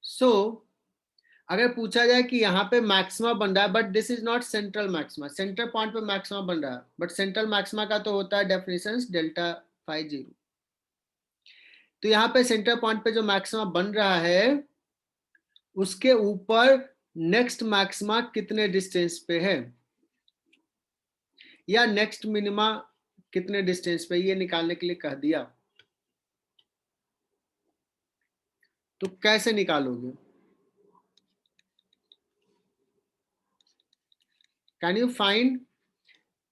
सो अगर पूछा जाए कि यहाँ पे मैक्सिमा बन रहा है, but this is not central maxima, central point पे मैक्सिमा बन रहा है, बट सेंट्रल मैक्सिमा का तो होता है डेफिनेशन डेल्टा फाई 0। तो यहाँ पे सेंट्रल पॉइंट पे जो मैक्सिमा बन रहा है उसके ऊपर नेक्स्ट मैक्सिमा कितने डिस्टेंस पे है, या नेक्स्ट मिनिमा कितने डिस्टेंस पे, ये निकालने के लिए कह दिया। तो कैसे निकालोगे, कैन यू फाइंड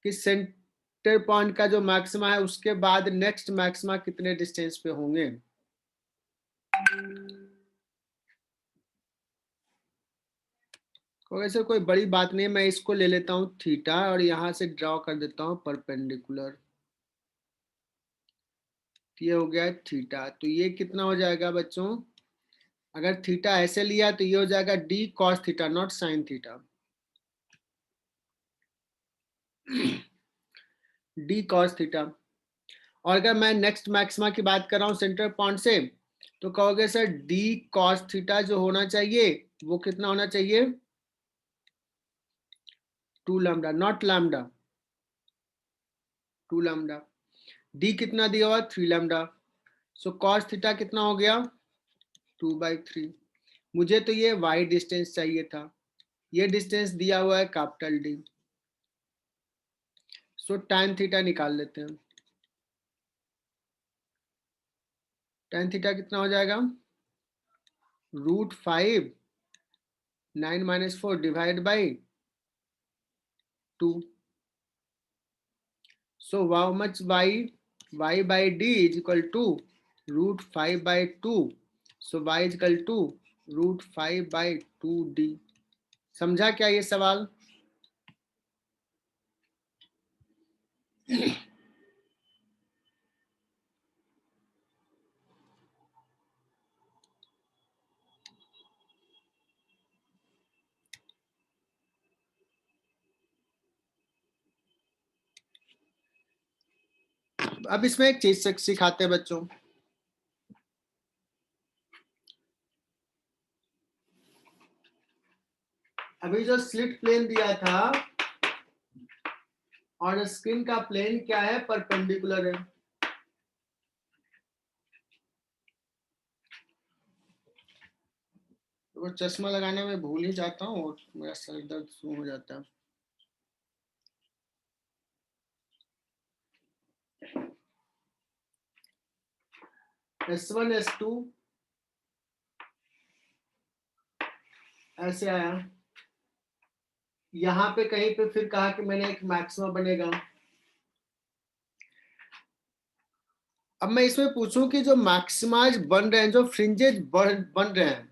कि सेंटर पॉइंट का जो मैक्सिमा है उसके बाद नेक्स्ट मैक्सिमा कितने डिस्टेंस पे होंगे। वैसे कोई बड़ी बात नहीं, मैं इसको ले लेता हूं थीटा और यहां से ड्रॉ कर देता हूं परपेंडिकुलर। ये हो गया थीटा, तो ये कितना हो जाएगा बच्चों, अगर थीटा ऐसे लिया तो ये हो जाएगा D cos theta, not sign theta, D cos theta. और अगर मैं नेक्स्ट मैक्सिमा की बात कर रहा हूं सेंटर पॉइंट से, तो कहोगे सर डी कॉस थीटा जो होना चाहिए वो कितना होना चाहिए, 2 lambda, not lambda, 2 lambda. D कितना दिया हुआ, 3 लैम्डा। सो कॉस थीटा कितना हो गया, 2/3। मुझे तो ये y डिस्टेंस चाहिए था, ये डिस्टेंस दिया हुआ है कैपिटल डी। सो tan थीटा निकाल लेते हैं। tan थीटा कितना हो जाएगा, √5 9 - 4 divide by 2। So how much y by d is equal to √5/2। So y is equal to √5/2d। समझा क्या ये सवाल। अब इसमें एक चीज सिखाते हैं बच्चों, अभी जो स्लिट प्लेन दिया था और स्क्रीन का प्लेन क्या है, परपेंडिकुलर है। तो चश्मा लगाने में भूल ही जाता हूँ और मेरा सर दर्द शुरू हो जाता है। S1 S2 ऐसे आया, यहाँ पे कहीं पे फिर कहा कि मैंने एक मैक्सिमा बनेगा। अब मैं इसमें पूछूं कि जो मैक्सिमाज बन रहे हैं, जो फ्रिंजेज बन रहे हैं,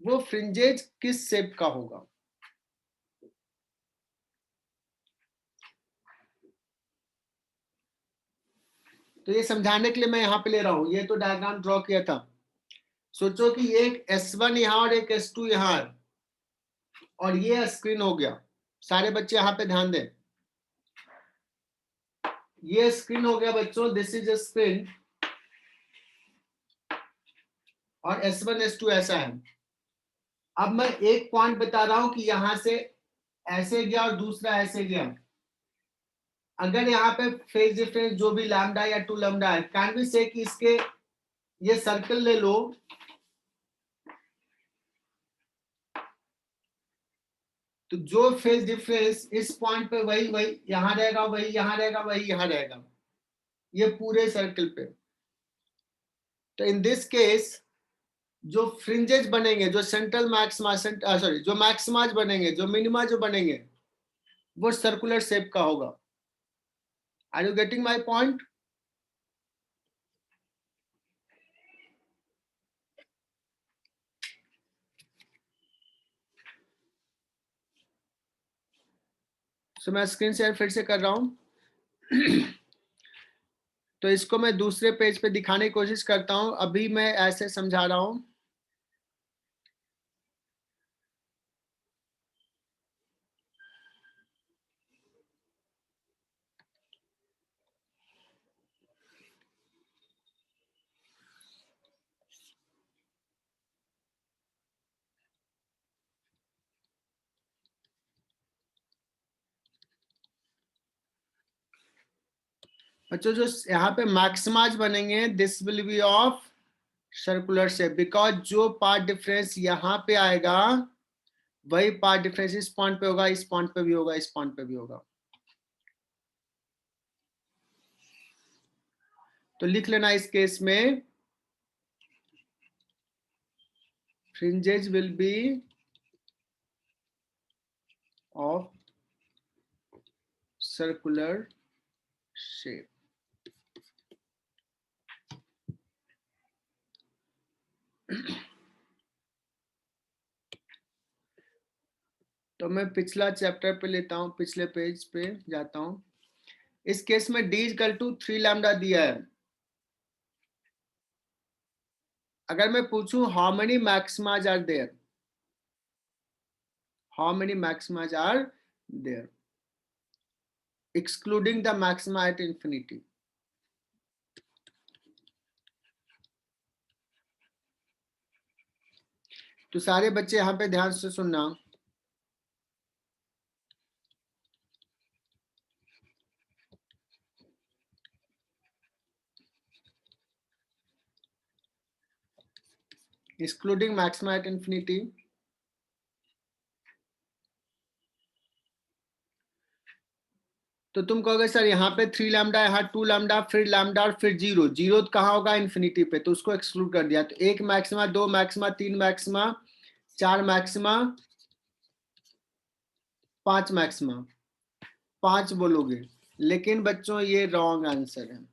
वो फ्रिंजेज किस शेप का होगा। तो ये समझाने के लिए मैं यहाँ पे ले रहा हूँ, ये तो डायग्राम ड्रॉ किया था। सोचो कि एक S1 यहाँ और एक S2 यहाँ, और ये स्क्रीन हो गया। सारे बच्चे यहाँ पे ध्यान दें, ये स्क्रीन हो गया बच्चों, दिस इज अ स्क्रीन, और S1 S2 ऐसा है। अब मैं एक पॉइंट बता रहा हूं कि यहां से ऐसे गया और दूसरा ऐसे गया। अगर यहाँ पे फेज डिफरेंस जो भी लैम्डा या 2 लैम्डा है, कैन वी से कि इसके ये सर्कल ले लो, तो जो फेज डिफरेंस इस पॉइंट पे वही यहां रहेगा, वही यहां रहेगा, वही यहां रहेगा, ये पूरे सर्कल पे। तो इन दिस केस जो फ्रिंजेस बनेंगे, जो सेंट्रल मैक्सिमा, सॉरी जो मैक्सिमाज बनेंगे, जो मिनिमा जो बनेंगे, वो सर्कुलर शेप का होगा। Are you getting my point. So मैं स्क्रीन शेयर फिर से कर रहा हूं। तो इसको मैं दूसरे पेज पे दिखाने की कोशिश करता हूं, अभी मैं ऐसे समझा रहा हूं। बच्चों जो यहाँ पे मैक्सिमाज बनेंगे this will be of circular shape, because जो पार्ट डिफरेंस यहाँ पे आएगा वही पार्ट डिफरेंस इस पॉइंट पे होगा, इस पॉइंट पे भी होगा, इस पॉइंट पे भी होगा। तो लिख लेना इस केस में fringes will be of circular shape. तो मैं पिछला चैप्टर पे लेता हूं, पिछले पेज पे जाता हूं। इस केस में d इक्वल टू 3 लैम्डा दिया है। अगर मैं पूछूं how many maximas are there, how many maximas are there excluding the maxima at infinity, तो सारे बच्चे यहाँ पे ध्यान से सुनना। एक्सक्लूडिंग मैक्सिमा एट इंफिनिटी, तो तुम कहोगे सर यहाँ पे 3 लैम्डा, यहाँ 2 लैम्डा, फिर लैम्डा और फिर जीरो, जीरो कहाँ होगा इंफिनिटी पे, तो उसको एक्सक्लूड कर दिया। तो 1 maxima, 2 maxima, 3 maxima, 4 maxima, 5 maxima, 5 बोलोगे, लेकिन बच्चों ये रॉन्ग आंसर है।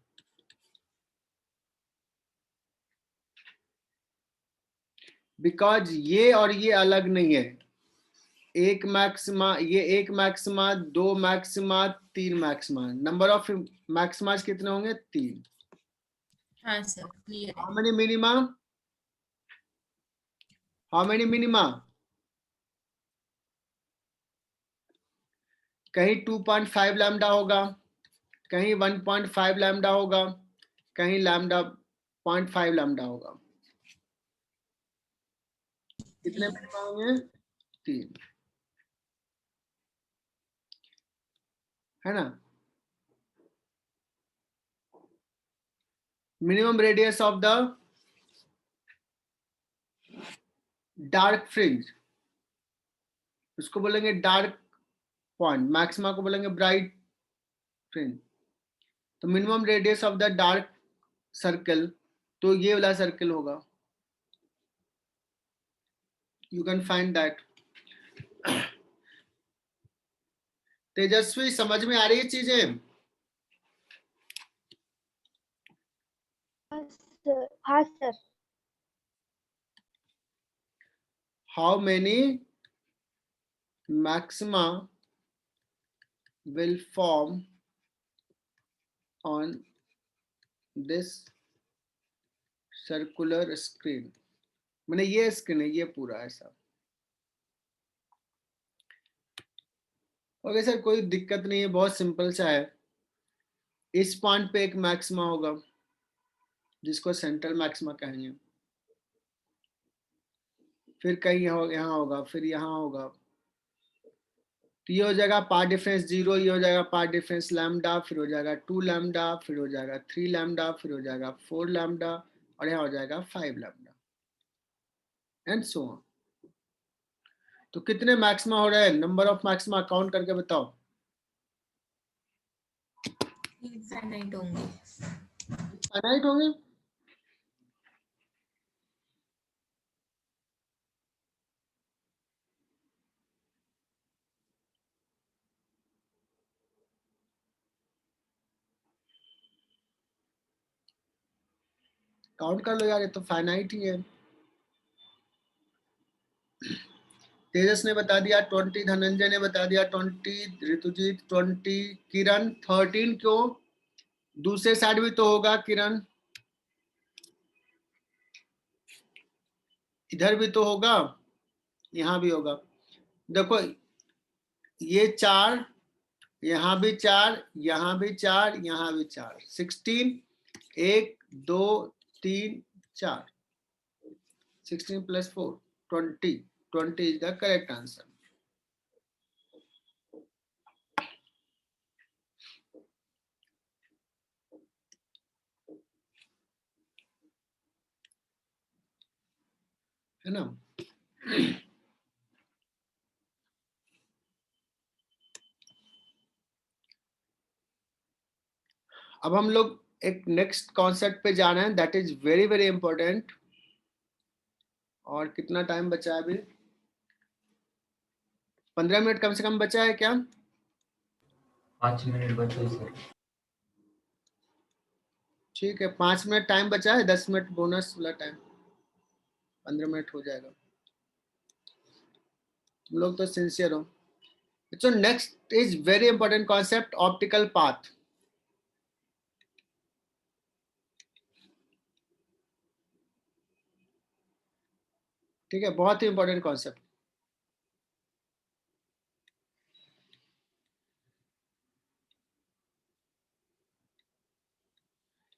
बिकॉज ये और ये अलग नहीं है। एक मैक्सिमा, ये एक maxima, 2 maxima, 3 maxima, number of maximas कितने होंगे? 3। हाँ सर, क्लियर है। How many minima, how many minima? कहीं 2.5 लैम्डा होगा, कहीं 1.5 लैम्डा होगा, कहीं लैम्डा 0.5 लैम्डा होगा। कितने मिनिमा होंगे? 3, है ना। Minimum radius of the dark fringe, उसको बोलेंगे डार्क पॉइंट, मैक्सिमा को बोलेंगे ब्राइट फ्रिंज। तो minimum radius of the dark circle, तो ये वाला सर्कल होगा, यू कैन फाइंड दैट। तेजस्वी समझ में आ रही है चीजें? हाँ sir. How many maxima will form on this circular screen, मैंने ये स्क्रीन है, ये पूरा ऐसा। ओके सर, कोई दिक्कत नहीं है, बहुत सिंपल सा है। इस पॉइंट पे एक मैक्सिमा होगा जिसको सेंट्रल मैक्सिमा कहेंगे, फिर कहीं यहाँ होगा, फिर यहाँ होगा, तो ये हो जाएगा पार्ट डिफरेंस 0, ये हो जाएगा पार्ट डिफरेंस लैम्डा, फिर हो जाएगा 2 लैम्डा, फिर हो जाएगा 3 लैम्डा, फिर हो जाएगा 4 लैम्डा, और यहाँ हो जाएगा 5 लैम्डा, एंड सो ऑन। तो कितने मैक्सिमा हो रहे हैं? नंबर ऑफ मैक्सिमा काउंट करके बताओ। इनफाइनाइट होंगे। फाइनाइट होंगे? काउंट कर लो यार, ये तो फाइनाइट ही है। तेजस ने बता दिया 20, धनंजय ने बता दिया 20, ऋतुजीत 20, किरण 13। क्यों? दूसरे साइड भी तो होगा किरण, इधर भी तो होगा, यहाँ भी होगा। देखो ये 4, यहाँ भी 4, यहाँ भी 4, यहाँ भी 4, 16, 1 2 3 4, 16 + 4 20, 20 is the correct answer. है ना। अब हम लोग एक नेक्स्ट कॉन्सेप्ट पे जा रहे हैं, that is very very important. और कितना टाइम बचा है अभी? 15 मिनट कम से कम बचा है क्या? 5 मिनट बचे सर। ठीक है, 5 मिनट टाइम बचा है, 10 मिनट बोनस वाला टाइम, 15 मिनट हो जाएगा। तुम लोग तो सिंसियर हो। So next is very important concept, optical path. ठीक है, बहुत ही इंपॉर्टेंट कॉन्सेप्ट।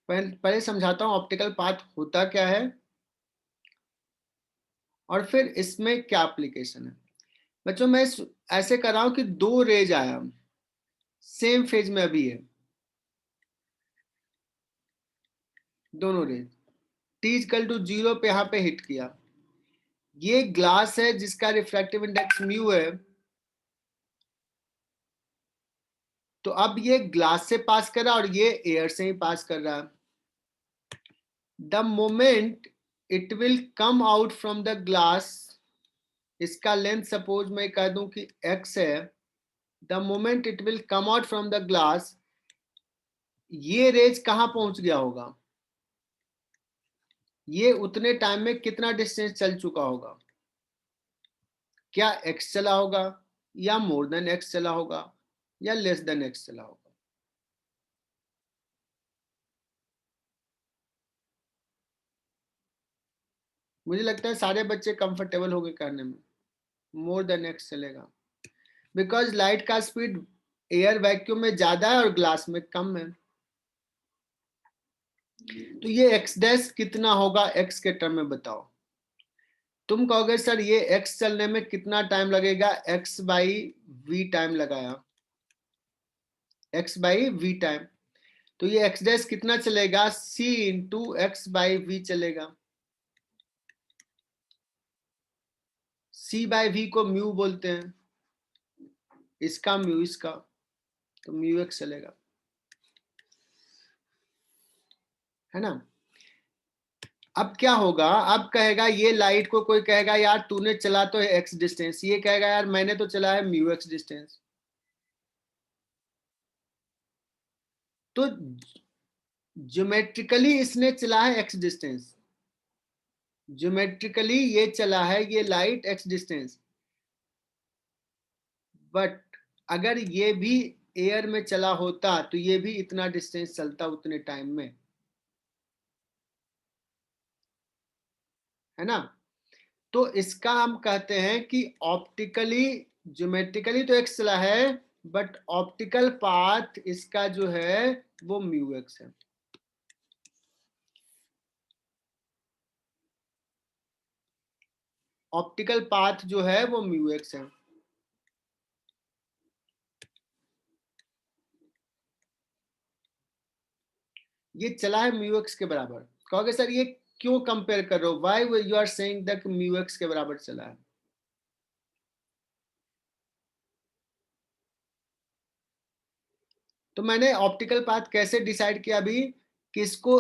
पहले समझाता हूं ऑप्टिकल पाथ होता क्या है और फिर इसमें क्या एप्लीकेशन है। बच्चों मैं ऐसे कर रहा हूं कि 2 रेज आया, सेम फेज में अभी है, दोनों रेज t=0 पे यहां पे हिट किया। ये ग्लास है जिसका रिफ्रैक्टिव इंडेक्स म्यू है, तो अब ये ग्लास से पास कर रहा है और ये एयर से ही पास कर रहा है। The moment it will come out from the glass, इसका लेंथ सपोज मैं कह दूं कि x है, the moment it will come out from the glass, ये रेज कहां पहुंच गया होगा, ये उतने टाइम में कितना डिस्टेंस चल चुका होगा? क्या x चला होगा, या मोर देन x चला होगा, या लेस देन x चला होगा? मुझे लगता है सारे बच्चे कंफर्टेबल हो गए करने में, मोर देन x चलेगा, बिकॉज लाइट का स्पीड एयर वैक्यूम में ज्यादा है और ग्लास में कम है। तो ये x डैश कितना होगा x के टर्म में बताओ। तुम कहोगे सर ये x चलने में कितना टाइम लगेगा, x बाई वी टाइम लगाया, x बाई वी टाइम, तो ये x डैश कितना चलेगा, c into x by v चलेगा। c बाई वी को म्यू बोलते हैं, इसका म्यू इसका, तो म्यू x चलेगा, है ना। अब क्या होगा, अब कहेगा ये लाइट को कोई कहेगा यार तूने चला तो है x डिस्टेंस, ये कहेगा यार मैंने तो चला है म्यू x डिस्टेंस। तो ज्योमेट्रिकली इसने चला है x डिस्टेंस, ज्योमेट्रिकली ये चला है ये लाइट x डिस्टेंस, बट अगर ये भी एयर में चला होता तो ये भी इतना डिस्टेंस चलता उतने टाइम में, है ना। तो इसका हम कहते हैं कि ऑप्टिकली, ज्योमेट्रिकली तो x चला है बट ऑप्टिकल पाथ इसका जो है वो म्यू x है। ऑप्टिकल पाथ जो है वो म्यू x है। ये चला है म्यू x के बराबर। कहोगे सर ये क्यों कंपेयर कर रहे हो, why you are saying that mu x के बराबर चला है? तो मैंने ऑप्टिकल पाथ कैसे डिसाइड किया अभी, कि इसको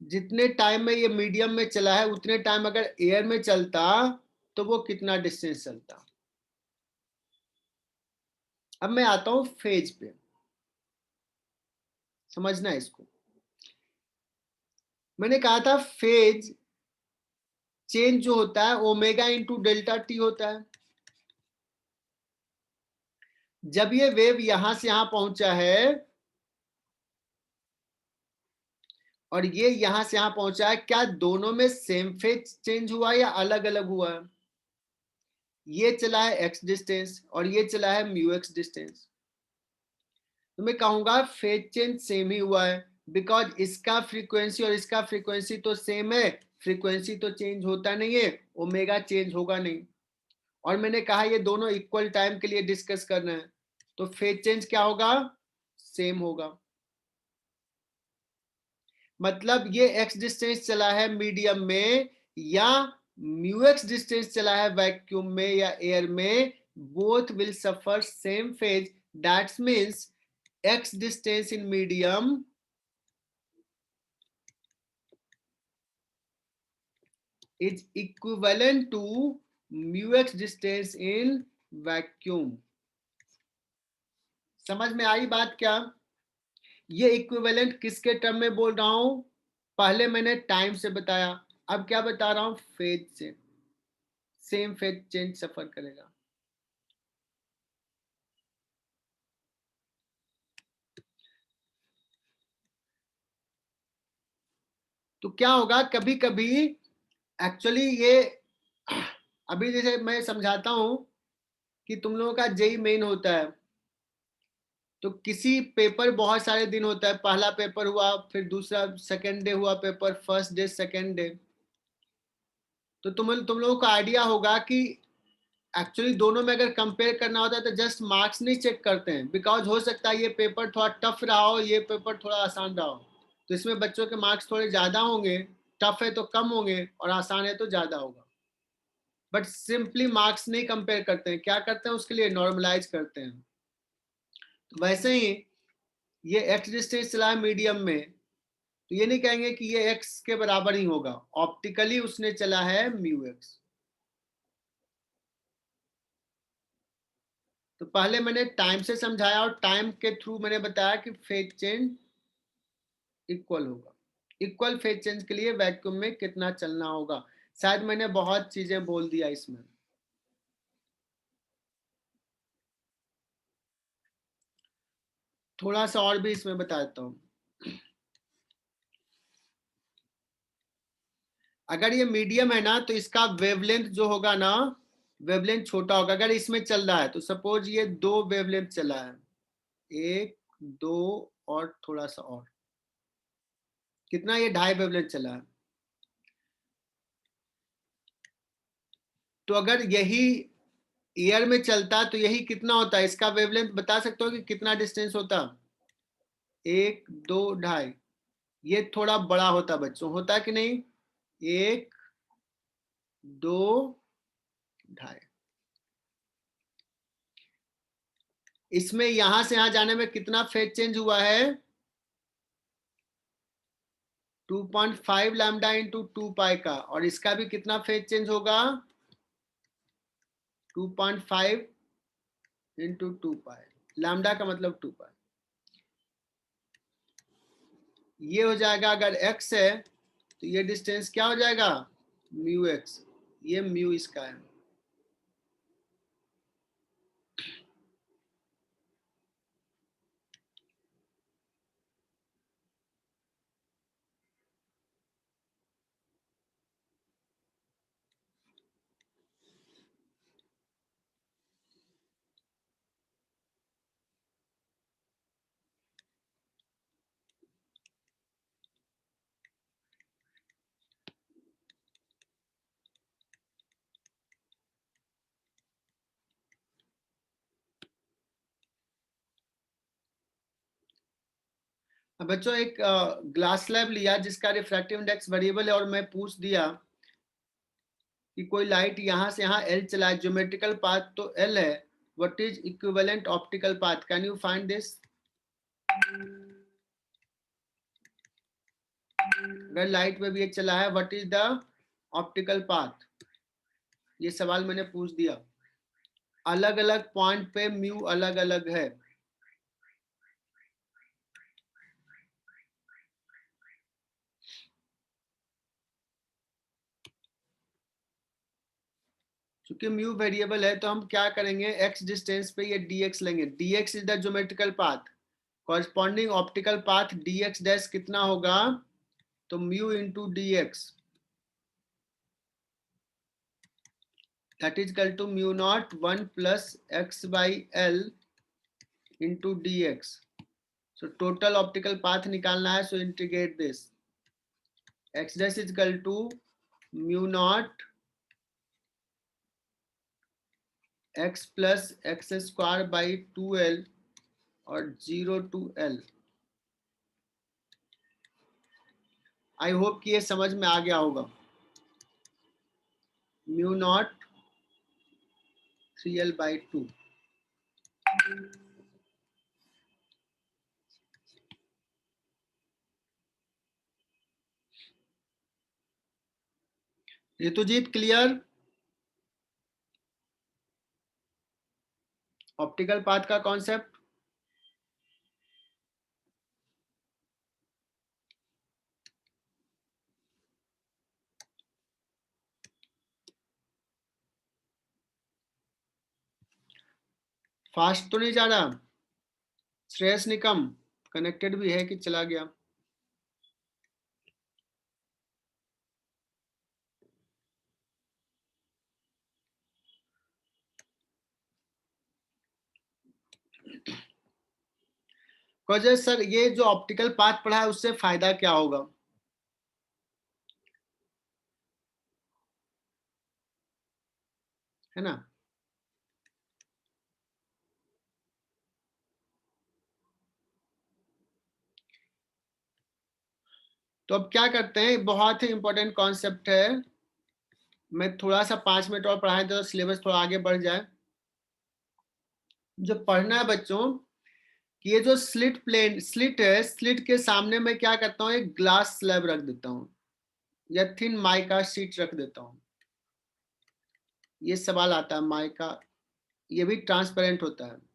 जितने टाइम में ये मीडियम में चला है उतने टाइम अगर एयर में चलता तो वो कितना डिस्टेंस चलता। अब मैं आता हूं फेज पे, समझना है इसको। मैंने कहा था फेज चेंज जो होता है ओमेगा इंटू डेल्टा टी होता है। जब ये वेव यहां से यहां पहुंचा है और ये यहां से यहां पहुंचा है, क्या दोनों में सेम फेज चेंज हुआ या अलग अलग हुआ? ये चला है एक्स डिस्टेंस और ये चला है म्यू एक्स डिस्टेंस, तो मैं कहूंगा फेज चेंज सेम ही हुआ है, बिकॉज इसका फ्रीक्वेंसी और इसका फ्रीक्वेंसी तो सेम है, फ्रीक्वेंसी तो चेंज होता नहीं है, ओमेगा चेंज होगा नहीं। और मैंने कहा ये दोनों इक्वल टाइम के लिए डिस्कस करना है, तो फेज चेंज क्या होगा, सेम होगा। मतलब ये एक्स डिस्टेंस चला है मीडियम में या म्यूएक्स डिस्टेंस चला है वैक्यूम में या एयर में, both will suffer same phase, that means x distance in medium is equivalent to mu x distance in vacuum. समझ में आई बात क्या? ये इक्विवेलेंट किसके टर्म में बोल रहा हूं? पहले मैंने टाइम से बताया, अब क्या बता रहा हूं? फेज से। सेम फेज चेंज सफर करेगा। तो क्या होगा, कभी कभी एक्चुअली ये अभी जैसे मैं समझाता हूं कि तुम लोगों का जेई मेन होता है, तो किसी पेपर बहुत सारे दिन होता है, पहला पेपर हुआ, फिर दूसरा सेकेंड डे हुआ paper, first day second day, तो तुम लोगों को आइडिया होगा कि एक्चुअली दोनों में अगर कंपेयर करना होता है तो जस्ट मार्क्स नहीं चेक करते हैं, बिकॉज हो सकता है ये पेपर थोड़ा टफ रहा हो, ये पेपर थोड़ा आसान रहा हो, तो इसमें बच्चों के मार्क्स थोड़े ज्यादा होंगे, टफ है तो कम होंगे और आसान है तो ज्यादा होगा। बट सिंपली मार्क्स नहीं कंपेयर करते हैं, क्या करते हैं उसके लिए? नॉर्मलाइज करते हैं। तो वैसे ही ये एक्स डिस्टेंस चला है मीडियम में, तो ये नहीं कहेंगे कि ये एक्स के बराबर ही होगा, ऑप्टिकली उसने चला है म्यू एक्स। तो पहले मैंने टाइम से समझाया और टाइम के थ्रू मैंने बताया कि फेज चेंज इक्वल होगा। इक्वल फेज चेंज के लिए वैक्यूम में कितना चलना होगा। शायद मैंने बहुत चीजें बोल दिया इसमें। थोड़ा सा और भी इसमें बता देता हूं। अगर ये मीडियम है ना, तो इसका वेवलेंथ जो होगा ना, वेवलेंथ छोटा होगा। अगर इसमें चल रहा है तो सपोज ये 2 वेवलेंथ चला है, 1 2 और थोड़ा सा और, कितना? ये 2.5 वेवलेंथ चला है। तो अगर यही एयर में चलता तो यही कितना होता है? इसका वेवलेंथ बता सकते हो कि कितना डिस्टेंस होता? 1 2 2.5। ये थोड़ा बड़ा होता बच्चों, होता कि नहीं? 1 2 2.5। इसमें यहां से यहां जाने में कितना फेज चेंज हुआ है? 2.5 लैम्डा इंटू 2 पाई का। और इसका भी कितना फेज चेंज होगा? 2.5 इंटू 2 पाई। लैम्डा का मतलब 2 पाई। ये हो जाएगा, अगर x है तो ये डिस्टेंस क्या हो जाएगा? Mu x. ये म्यू इसका है। अब बच्चों एक ग्लास स्लैब लिया जिसका रिफ्रैक्टिव इंडेक्स वेरिएबल है, और मैं पूछ दिया कि कोई लाइट यहां से यहां L चला है, ज्योमेट्रिकल पाथ तो L है, what is equivalent optical path? Can you find this? अगर लाइट में भी ये चला है, what is the optical path? ये सवाल मैंने पूछ दिया। अलग अलग पॉइंट पे म्यू अलग अलग है। चूंकि म्यू वेरिएबल है तो हम क्या करेंगे, x डिस्टेंस पे ये dx लेंगे। dx is the geometrical path, corresponding optical path dx dash कितना होगा? तो mu into dx, that is equal to mu not 1 plus x by l into dx। So total optical path निकालना है, so integrate this. x dash is equal to mu not x plus x square by 2l और 0 to l। I hope कि ये समझ में आ गया होगा। Mu naught 3l/2। Ritujit clear? Optical path का कॉन्सेप्ट। फास्ट तो नहीं जा रहा? श्रेयस निकम कनेक्टेड भी है कि चला गया? कॉजें सर ये जो ऑप्टिकल पाथ पढ़ा है उससे फायदा क्या होगा? है ना? तो अब क्या करते हैं, बहुत ही इंपॉर्टेंट कॉन्सेप्ट है, मैं थोड़ा सा 5 मिनट और पढ़ाएं तो सिलेबस थोड़ा आगे बढ़ जाए। जो पढ़ना है बच्चों कि ये जो स्लिट है, स्लिट के सामने मैं क्या करता हूँ, एक ग्लास स्लैब रख देता हूँ या थिन माइका शीट रख देता हूँ। ये सवाल आता है, माइका ये भी ट्रांसपेरेंट होता है।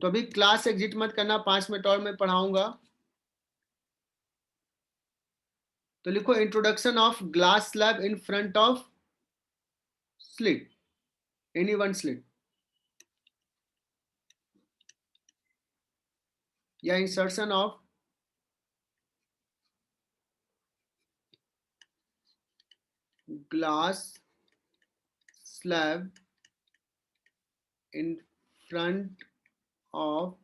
तो अभी क्लास एग्जिट मत करना, 5 मिनट और मैं पढ़ाऊंगा। तो लिखो introduction of glass slab in front of slit, any one slit, या insertion of glass slab in front of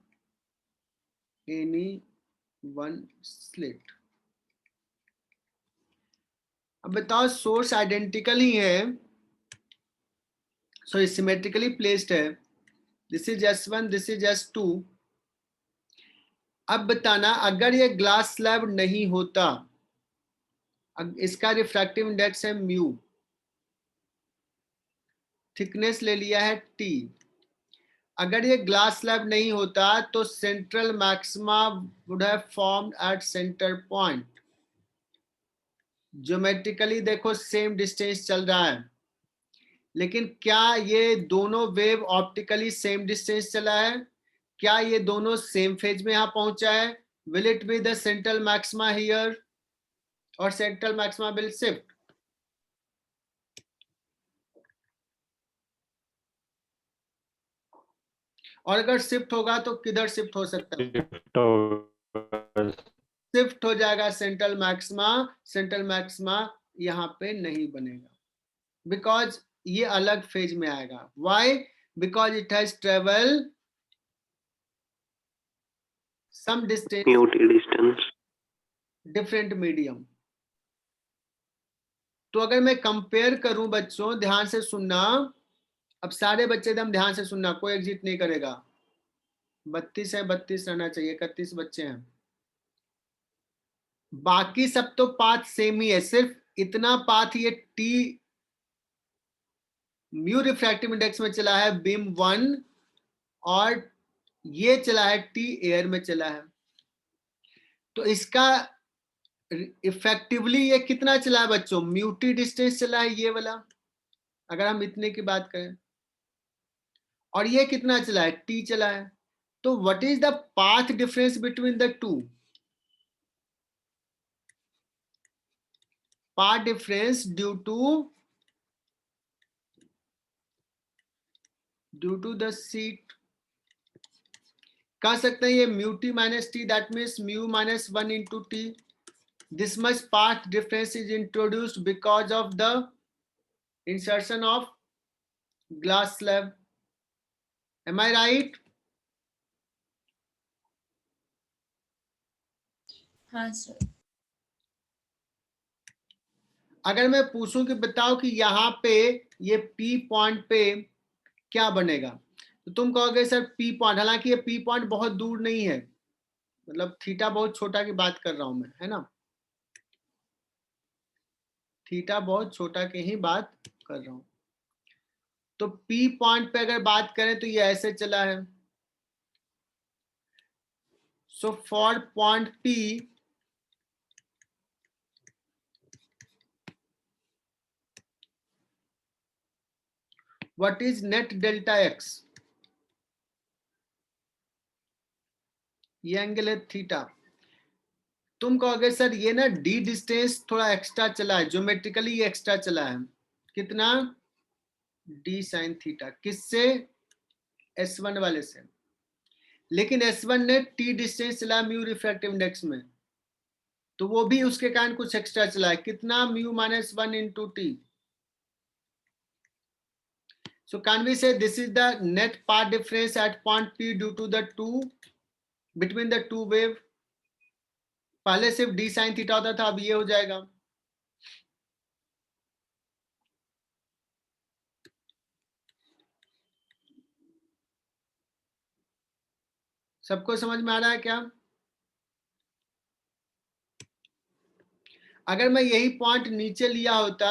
any one slit। अब बताओ सोर्स आइडेंटिकल ही है, सो सिमेट्रिकली प्लेस्ड है, this is S1, this is S2। अब बताना अगर ये glass slab नहीं होता, इसका रिफ्रैक्टिव इंडेक्स है म्यू, थिकनेस ले लिया है T। अगर ये ग्लास स्लैब नहीं होता तो central maxima would have formed at centre point. Geometrically देखो सेम डिस्टेंस चल रहा है, लेकिन क्या ये दोनों वेव ऑप्टिकली सेम डिस्टेंस चला है? क्या ये दोनों सेम फेज में यहां पहुंचा है? Will it be the central maxima here और सेंट्रल मैक्सिमा विल शिफ्ट? और अगर शिफ्ट होगा तो किधर शिफ्ट हो सकता है? शिफ्ट हो जाएगा सेंट्रल मैक्सिमा, सेंट्रल मैक्सिमा यहाँ पे नहीं बनेगा, बिकॉज ये अलग फेज में आएगा। Why? Because it has travel some distance, muted distance. Different medium. तो अगर मैं कंपेयर करूं बच्चों, ध्यान से सुनना, अब सारे बच्चे एकदम ध्यान से सुनना, कोई एग्जिट नहीं करेगा। 32 है, 32 रहना चाहिए, 31 बच्चे हैं। बाकी सब तो पाथ सेम ही है, सिर्फ इतना पाथ ये टी म्यू रिफ्रैक्टिव इंडेक्स में चला है बीम 1, और ये चला है टी एयर में चला है। तो इसका इफेक्टिवली ये कितना चला है बच्चों? म्यूटी डिस्टेंस चला है ये वाला, अगर हम इतने की बात करें, और ये कितना चला है? टी चला है। तो what is the path difference between the two? Path difference due to the sheet, कह सकते हैं ये mu t minus t, that means mu minus 1 into t. This much path difference is introduced because of the insertion of glass slab. Am I right? हाँ sir. अगर मैं पूछूं कि बताओ कि यहाँ पे ये P पॉइंट पे क्या बनेगा, तो तुम कहोगे सर पी पॉइंट, हालांकि ये पी पॉइंट बहुत दूर नहीं है, मतलब थीटा बहुत छोटा की बात कर रहा हूं मैं, है ना, थीटा बहुत छोटा की ही बात कर रहा हूं। तो पी पॉइंट पे अगर बात करें तो ये ऐसे चला है। So for point P what is net delta x, ये एंगल है थीटा। तुम कहोगे सर ये ना डी डिस्टेंस थोड़ा एक्स्ट्रा चला है, ज्योमेट्रिकली ये एक्स्ट्रा चला है, कितना, डी साइन थीटा, किससे, S1 वाले से, लेकिन S1 ने टी डिस्टेंस चला म्यू रिफ्रैक्टिव इंडेक्स में, तो वो भी उसके कारण कुछ एक्स्ट्रा चला है, कितना, mu -1 into T. So can we say this is the net path difference at point P due to the between the two wave? पहले सिर्फ d sin थीटा होता था, अब ये हो जाएगा। सबको समझ में आ रहा है क्या? अगर मैं यही पॉइंट नीचे लिया होता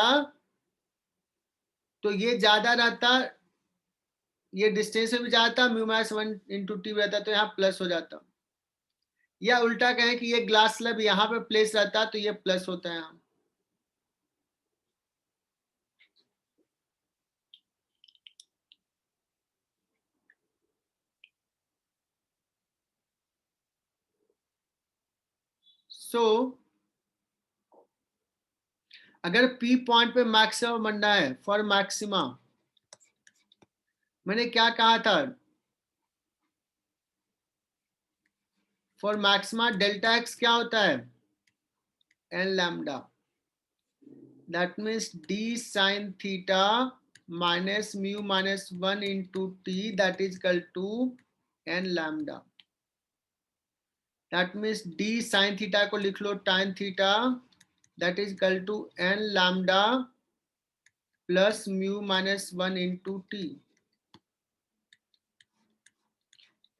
तो ये ज्यादा रहता, ये डिस्टेंस में भी जाता, म्यू -1 इंटू टी रहता, तो यहाँ प्लस हो जाता, या उल्टा कहें कि ये ग्लास स्लैब यहाँ पे प्लेस रहता तो ये प्लस होता है यहाँ। सो अगर P पॉइंट पे मैक्सिमा बनना है, फॉर मैक्सिमा मैंने क्या कहा था, फॉर मैक्सिमा डेल्टा एक्स क्या होता है, n lambda, that means d sine theta minus mu -1 into t, that is equal to n lambda. That means d sine theta को लिख लो tan theta, that is equal to n lambda plus mu -1 into t.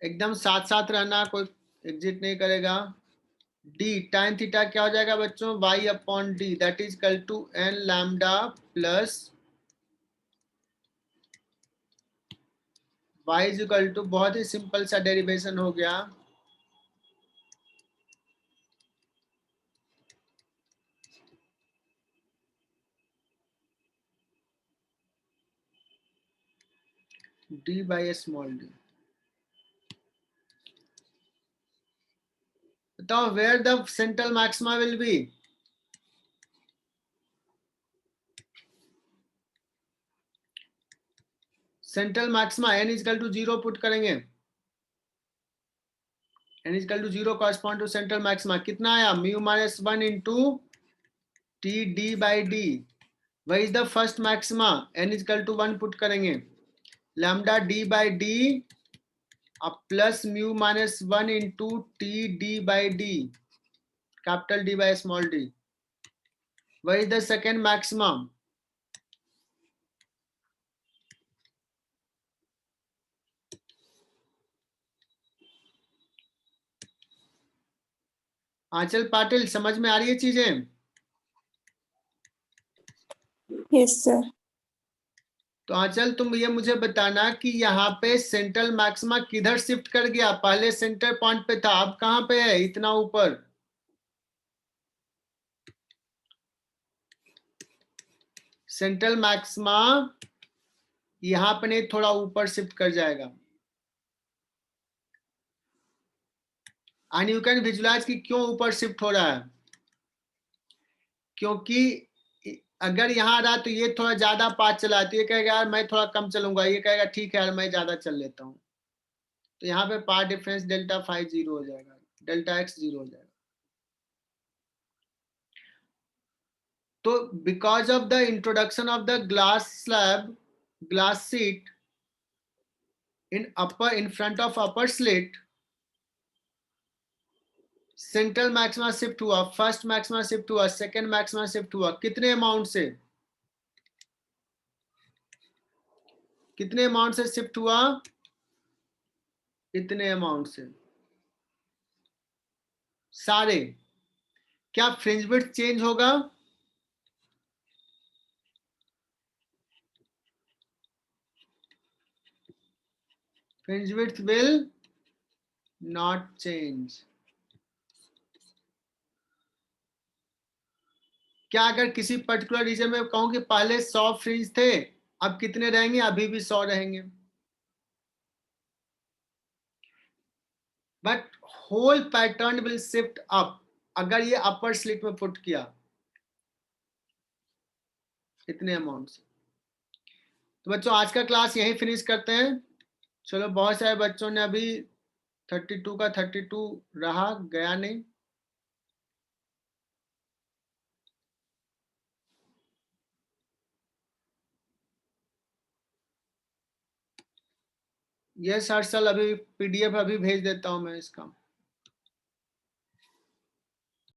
एकदम साथ साथ रहना, कोई exit नहीं करेगा। d tan थीटा क्या हो जाएगा बच्चों, y upon D, that is equal to n lambda plus y is equal to, बहुत ही सिंपल सा डेरिवेशन हो गया, d बाई स्मॉल डी। बताओ where the central maxima will be, central maxima n equal to 0 put करेंगे, n equal to 0 correspond to central maxima, कितना आया, mu -1 into t D by D, वही is the first maxima, n equal to 1 put करेंगे, lambda D by D अब plus mu -1 into t D by D, capital D by small D, वही is the second maximum. आंचल पाटिल समझ में आ रही है चीजें? Yes sir. तो आंचल तुम ये मुझे बताना कि यहाँ पे सेंट्रल मैक्सिमा किधर शिफ्ट कर गया, पहले सेंटर पॉइंट पे था, अब कहाँ पे है, इतना ऊपर, सेंट्रल मैक्सिमा यहाँ पे नहीं, थोड़ा ऊपर शिफ्ट कर जाएगा। एंड यू कैन विजुलाइज कि क्यों ऊपर शिफ्ट हो रहा है, क्योंकि अगर यहाँ रहा तो ये थोड़ा ज्यादा पाथ चला, तो ये कहेगा यार मैं थोड़ा कम चलूंगा, ये कहेगा ठीक है यार मैं ज्यादा चल लेता हूँ, तो यहाँ पे पाथ डिफरेंस डेल्टा फाई 0 हो जाएगा, डेल्टा एक्स 0 हो जाएगा। तो because of the introduction of the glass slab, glass seat in front of upper slit, central maxima shift हुआ, फर्स्ट मैक्सिमा शिफ्ट हुआ, सेकंड मैक्सिमा शिफ्ट हुआ, कितने अमाउंट से, कितने अमाउंट से शिफ्ट हुआ, इतने अमाउंट से सारे, क्या फ्रिंज विड्थ चेंज होगा? Fringe width will not change. क्या अगर किसी पर्टिकुलर रीजन में कहूं कि पहले 100 फ्रिंज थे, अब कितने रहेंगे? अभी भी 100 रहेंगे, but whole pattern will shift up अगर ये अपर स्लिट में पुट किया इतने अमाउंट से। तो बच्चों आज का क्लास यहीं फिनिश करते हैं। चलो, बहुत सारे बच्चों ने अभी 32 का 32 रहा, गया नहीं। यस हर्षल, अभी पीडीएफ अभी भेज देता हूं मैं इसका।